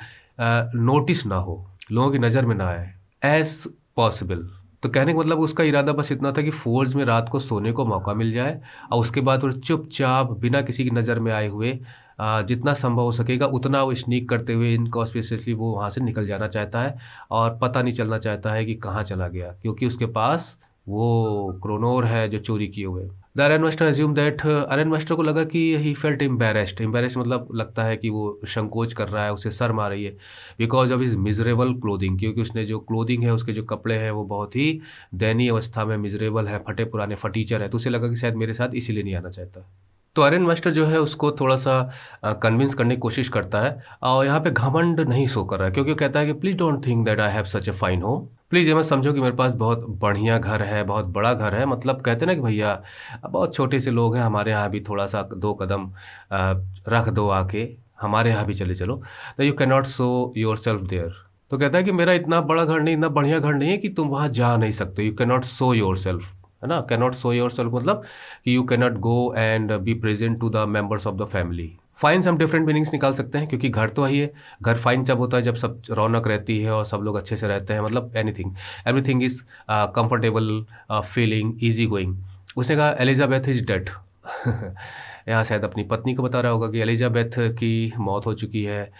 A: नोटिस ना हो, लोगों की नज़र में ना आए, एज पॉसिबल। तो कहने का मतलब उसका इरादा बस इतना था कि फोर्ज में रात को सोने को मौका मिल जाए, और उसके बाद वो चुपचाप बिना किसी की नज़र में आए हुए जितना संभव हो सकेगा उतना वो स्नीक करते हुए इनकॉन्स्पिशियसली वो वहाँ से निकल जाना चाहता है, और पता नहीं चलना चाहता है कि कहाँ चला गया, क्योंकि उसके पास वो क्रोनोर है जो चोरी किए हुए। The iron master assume that, iron master को लगा कि ही फेल्ट एम्बेरेस्ड। एम्बेरेस्ड मतलब लगता है कि वो संकोच कर रहा है, उसे शर्म आ रही है, because of his miserable clothing, क्योंकि उसने जो क्लोथिंग है, उसके जो कपड़े हैं वो बहुत ही दयनीय अवस्था में, मिजरेबल है, फटे पुराने फटीचर है। तो उसे लगा कि शायद मेरे साथ इसीलिए नहीं आना चाहता। तो आर्यन मास्टर जो है उसको थोड़ा सा कन्विंस करने की कोशिश करता है और यहाँ पे घमंड नहीं शो कर रहा है, क्योंकि वो कहता है कि please don't think that I have such a fine home. Please ये मत समझो कि मेरे पास बहुत बढ़िया घर है, बहुत बड़ा घर है। मतलब कहते हैं ना कि भैया बहुत छोटे से लोग हैं, हमारे यहाँ भी थोड़ा सा 2 कदम रख दो आके, हमारे यहाँ भी चले चलो। तो you can not show yourself there. तो कहता है कि मेरा इतना बड़ा घर नहीं, इतना बढ़िया घर नहीं है कि तुम वहाँ जा नहीं सकते। You can not show yourself, है ना। Can not show yourself मतलब कि you can not go and be present to the members of the family. Fine से हम डिफरेंट मीनिंग्स निकाल सकते हैं, क्योंकि घर तो वही है। घर फाइन जब होता है जब सब रौनक रहती है और सब लोग अच्छे से रहते हैं, मतलब anything, everything is comfortable, feeling, easy going. उसने कहा एलिजाबेथ इज डेड। यहाँ शायद अपनी पत्नी को बता रहा होगा कि एलिजाबेथ की मौत हो चुकी है।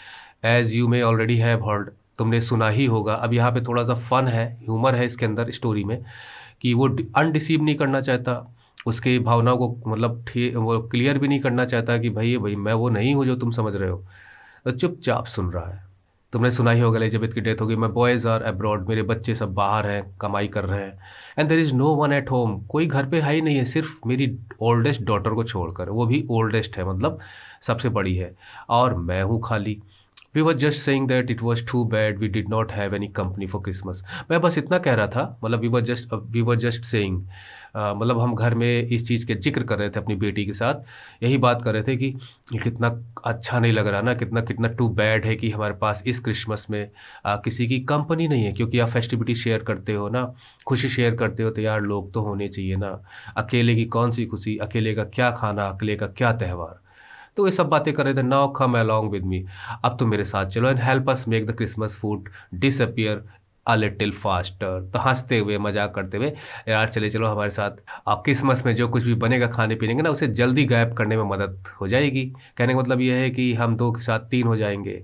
A: As you may already have heard, तुमने सुना ही होगा। अब यहाँ पे थोड़ा सा फन है, ह्यूमर है इसके अंदर स्टोरी में, कि वो अनडिसीव नहीं करना चाहता, उसकी भावनाओं को मतलब वो क्लियर भी नहीं करना चाहता कि भाई भाई मैं वो नहीं हूँ जो तुम समझ रहे हो। तो चुपचाप सुन रहा है। तुमने सुना ही होगा एलिजाबेथ की डेथ हो गई। माई बॉयज़ आर अब्रॉड, मेरे बच्चे सब बाहर हैं, कमाई कर रहे हैं। And there is no one at home, कोई घर पे है ही नहीं है, सिर्फ मेरी ओल्डेस्ट डॉटर को छोड़कर, वो भी ओल्डेस्ट है मतलब सबसे बड़ी है, और मैं हूँ खाली। We were just saying that it was too bad we did not have any company for Christmas. मैं बस इतना कह रहा था, मतलब वी वर जस्ट सेइंग, मतलब हम घर में इस चीज़ के जिक्र कर रहे थे अपनी बेटी के साथ, यही बात कर रहे थे कि ये कितना अच्छा नहीं लग रहा ना, कितना कितना टू बैड है कि हमारे पास इस क्रिसमस में किसी की कंपनी नहीं है। क्योंकि आप फेस्टिविटी शेयर करते हो ना, खुशी शेयर करते हो, तो यार लोग तो होने चाहिए ना। अकेले की कौन सी खुशी, अकेले का क्या खाना, अकेले का क्या त्यौहार। तो ये सब बातें कर रहे थे। Now come along with me, अब तुम मेरे साथ चलो, and help us make the Christmas food disappear a little faster. तो हंसते हुए मजाक करते हुए, यार चले चलो हमारे साथ, अब क्रिसमस में जो कुछ भी बनेगा खाने पीने का ना, उसे जल्दी गायब करने में मदद हो जाएगी। कहने का मतलब यह है कि हम 2 के साथ 3 हो जाएंगे।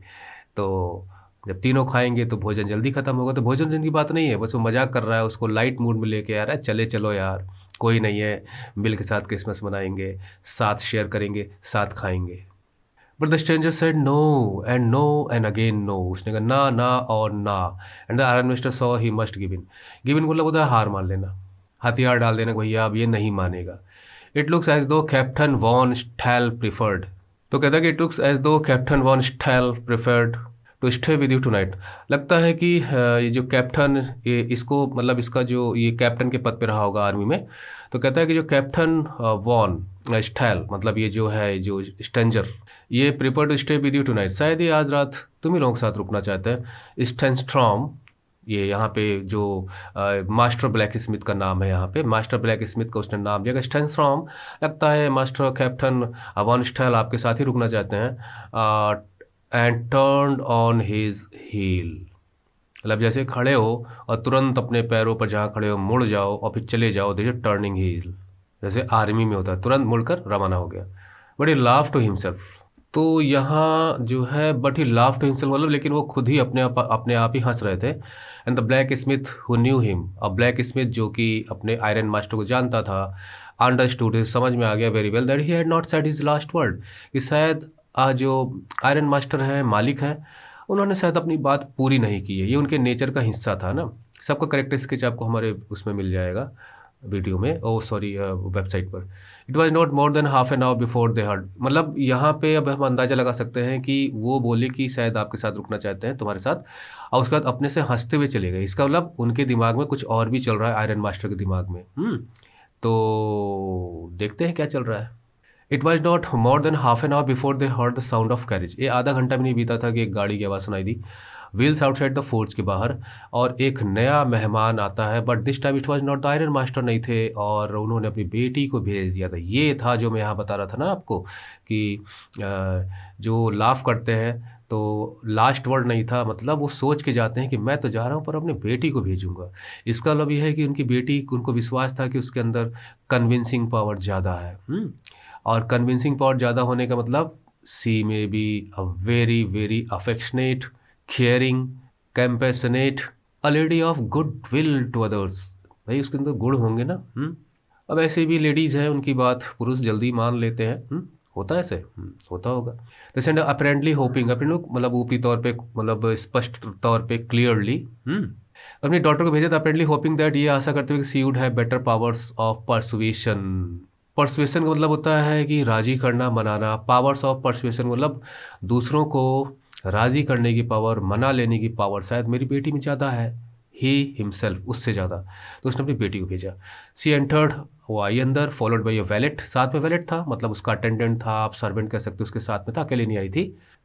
A: तो जब तीनों खाएंगे तो भोजन जल्दी खत्म होगा। तो भोजन वोजन की बात नहीं है, बस वो मजाक कर रहा है, उसको लाइट मूड में लेके आ रहा है। चले चलो यार, कोई नहीं है, मिल के साथ क्रिसमस मनाएंगे, साथ शेयर करेंगे, साथ खाएंगे। But the stranger said no and again no. उसने कहा ना ना और ना। And the ironmaster saw he must give in. Give in मतलब होता है हार मान लेना, हथियार डाल देना, भैया अब ये नहीं मानेगा। It looks as though Captain von Stahle preferred. तो कहता है कि it looks as though Captain von Stahle preferred to stay with you tonight. लगता है कि ये जो कैप्टन, ये इसको मतलब इसका जो ये कैप्टन के पद पे रहा होगा आर्मी में। तो कहता है कि जो कैप्टन वॉन स्टैल, मतलब ये जो है जो स्टेंजर, ये prefer to stay with you tonight, शायद ये आज रात तुम ही लोगों के साथ रुकना चाहते हैं। स्टेंस्ट्रॉम, ये यहाँ पे जो मास्टर ब्लैक स्मिथ का नाम है, यहाँ पे मास्टर ब्लैक स्मिथ का उसने नाम दिया। स्टेंस्ट्रॉम, लगता है मास्टर कैप्टन वॉन स्टैल आपके साथ ही रुकना चाहते हैं। And turn on his heel, मतलब जैसे खड़े हो और तुरंत अपने पैरों पर जहाँ खड़े हो मुड़ जाओ और फिर चले जाओ। दिस इज टर्निंग हील, जैसे आर्मी में होता है, तुरंत मुड़कर रवाना हो गया। But he laugh to himself. तो यहाँ जो है but he laugh to himself मतलब, लेकिन वो खुद ही अपने आप ही हंस रहे थे। And the black Smith who knew him, और ब्लैक स्मिथ जो कि अपने आयरन मास्टर को जानता था, अंडरस्टूड, समझ में आ गया very well that he had not said his last word, कि शायद जो आयरन मास्टर हैं, मालिक हैं, उन्होंने शायद अपनी बात पूरी नहीं की है। ये उनके नेचर का हिस्सा था ना। सबका करेक्टर स्केच आपको हमारे उसमें मिल जाएगा वीडियो में, ओ सॉरी वेबसाइट पर। It was not more than half an hour before they heard, मतलब यहाँ पे अब हम अंदाज़ा लगा सकते हैं कि वो बोले कि शायद आपके साथ रुकना चाहते हैं, तुम्हारे साथ, और उसके बाद अपने से हंसते हुए चले गए। इसका मतलब उनके दिमाग में कुछ और भी चल रहा है, आयरन मास्टर के दिमाग में। तो देखते हैं क्या चल रहा है। It was not more than half an hour before they heard the sound of carriage. ये आधा घंटा भी नहीं बीता था कि एक गाड़ी की आवाज़ सुनाई दी, व्हील्स आउटसाइड द फोर्ज के बाहर, और एक नया मेहमान आता है। But this time it was not the iron master नहीं थे, और उन्होंने अपनी बेटी को भेज दिया था। ये था जो मैं यहाँ बता रहा था ना आपको, कि जो लाफ करते हैं तो लास्ट वर्ड नहीं था, मतलब वो सोच के जाते हैं कि मैं तो जा रहा हूँ पर अपनी बेटी को भेजूंगा। इसका मतलब यह है कि उनकी बेटी, उनको विश्वास था कि उसके अंदर कन्विंसिंग पावर ज़्यादा है। और कन्विंसिंग पावर ज़्यादा होने का मतलब सी में be a very very affectionate, caring, compassionate, a lady of good will to others. भाई उसके अंदर गुण होंगे ना। अब ऐसे भी लेडीज़ हैं, उनकी बात पुरुष जल्दी मान लेते हैं। होता है ऐसे। होता होगा। तो सेंड अपेरेंटली होपिंग, अपने लोग मतलब ऊपरी तौर पे, मतलब स्पष्ट तौर पे, क्लियरली अपनी डॉटर को भेजा था, अपेरेंटली होपिंग दैट, ये आशा करते हुए कि she would have better powers of persuasion. Persuasion का मतलब होता है कि राजी करना, मनाना। पावर्स ऑफ परसुएशन मतलब दूसरों को राजी करने की पावर, मना लेने की पावर शायद मेरी बेटी में ज़्यादा है। ही हिमसेल्फ, उससे ज़्यादा। तो उसने अपनी बेटी को भेजा। सी एंटर्ड, वो आई अंदर, फॉलोड बाई अ वैलेट, साथ में वैलेट था, मतलब उसका अटेंडेंट था, आप सर्वेंट कह सकते हो, उसके साथ में था, अकेले नहीं आई थी।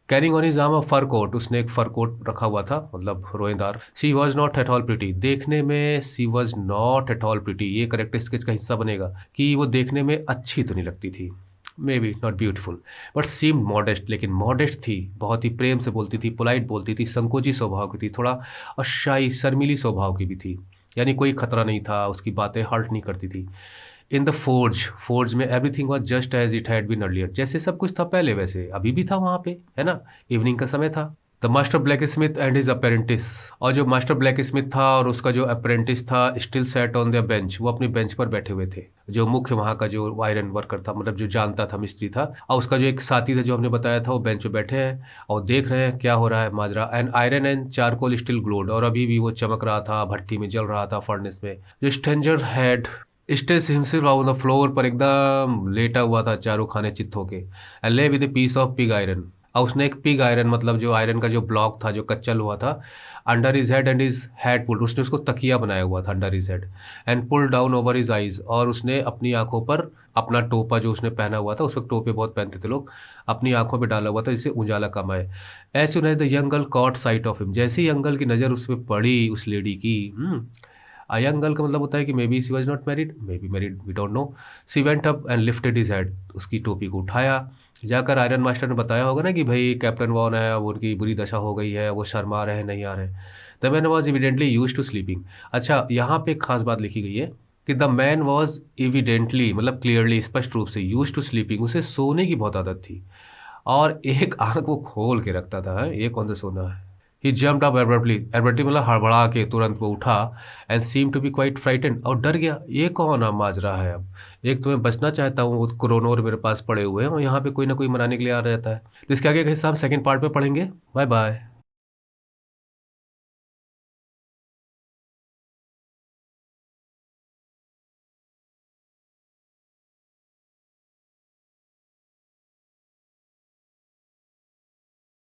A: Carrying on his arm a fur coat, उसने एक फर कोट रखा हुआ था, मतलब रोएदार। She was not at all pretty, देखने में she was not at all pretty, ये करेक्ट स्केच का हिस्सा बनेगा कि वो देखने में अच्छी तो नहीं लगती थी, may be not beautiful, but seem modest, लेकिन मॉडेस्ट थी, बहुत ही प्रेम से बोलती थी, पोलाइट बोलती थी, संकोची स्वभाव की थी, थोड़ा अशाई शर्मीली स्वभाव की भी थी, यानी कोई खतरा नहीं था, उसकी बातें हर्ट नहीं करती थी। इन द फोर्ज, फोर्ज में everything was just as it had been earlier, जैसे सब कुछ था पहले वैसे अभी भी था वहाँ पे, है ना। इवनिंग का समय था। The master black Smith and his apprentice, और जो मास्टर ब्लैक स्मिथ था और उसका जो अप्रेंटिस था, still set on the bench, वो अपनी बेंच पर बैठे हुए थे। जो मुख्य वहाँ का जो आयरन वर्कर था, मतलब जो जानता था, मिस्त्री था, और उसका जो एक साथी था जो हमने बताया था, वो बेंच पे बैठे हैं और देख रहे हैं क्या हो रहा है माजरा। And iron and charcoal still glowed, और अभी भी वो चमक रहा था, भट्टी में जल रहा था, फर्नेस में। जो stranger had stage himself on the floor, पर एकदम लेटा हुआ था चारों खाने चित्त होके। And lay with a piece of pig iron, और उसने एक पिग आयरन, मतलब जो आयरन का जो ब्लॉक था जो कच्चा लोहा था, under his head and his head pulled, उसने उसको तकिया बनाया हुआ था under his head, and pull down over his eyes, और उसने अपनी आंखों पर अपना टोपा जो उसने पहना हुआ था, उस वक्त टोपे बहुत पहनते थे लोग, अपनी आंखों पे डाला हुआ था जिससे उजाला कम आए। As soon as the young girl caught sight of him, जैसे ही यंग गर्ल की नज़र उस पर पड़ी, उस लेडी की, यंग गर्ल का मतलब होता है कि maybe she was not married, maybe married, we don't know. She went up and lifted his head, उसकी टोपी को उठाया। जाकर आयरन मास्टर ने बताया होगा ना कि भाई कैप्टन वॉन है, वो उनकी बुरी दशा हो गई है, वो शर्मा रहे हैं, नहीं आ रहे। The man was evidently use to sleeping. अच्छा, यहाँ पे एक खास बात लिखी गई है कि द मैन वॉज इविडेंटली, मतलब क्लियरली, स्पष्ट रूप से, यूज टू स्लीपिंग, उसे सोने की बहुत आदत थी, और एक आंख वो खोल के रखता था, ये कौन सा सोना है। He jumped up abruptly, abruptly मतलब हड़बड़ा के तुरंत वो उठा, and seem to be quite frightened, और डर गया, ये कौन आ माजरा है अब। एक तो मैं बचना चाहता हूँ, वो क्रोनोर मेरे पास पड़े हुए हैं, और यहाँ पे कोई ना कोई मनाने के लिए आ रहता है। तो इसके आगे का हिस्सा हम सेकंड पार्ट में पढ़ेंगे। Bye bye.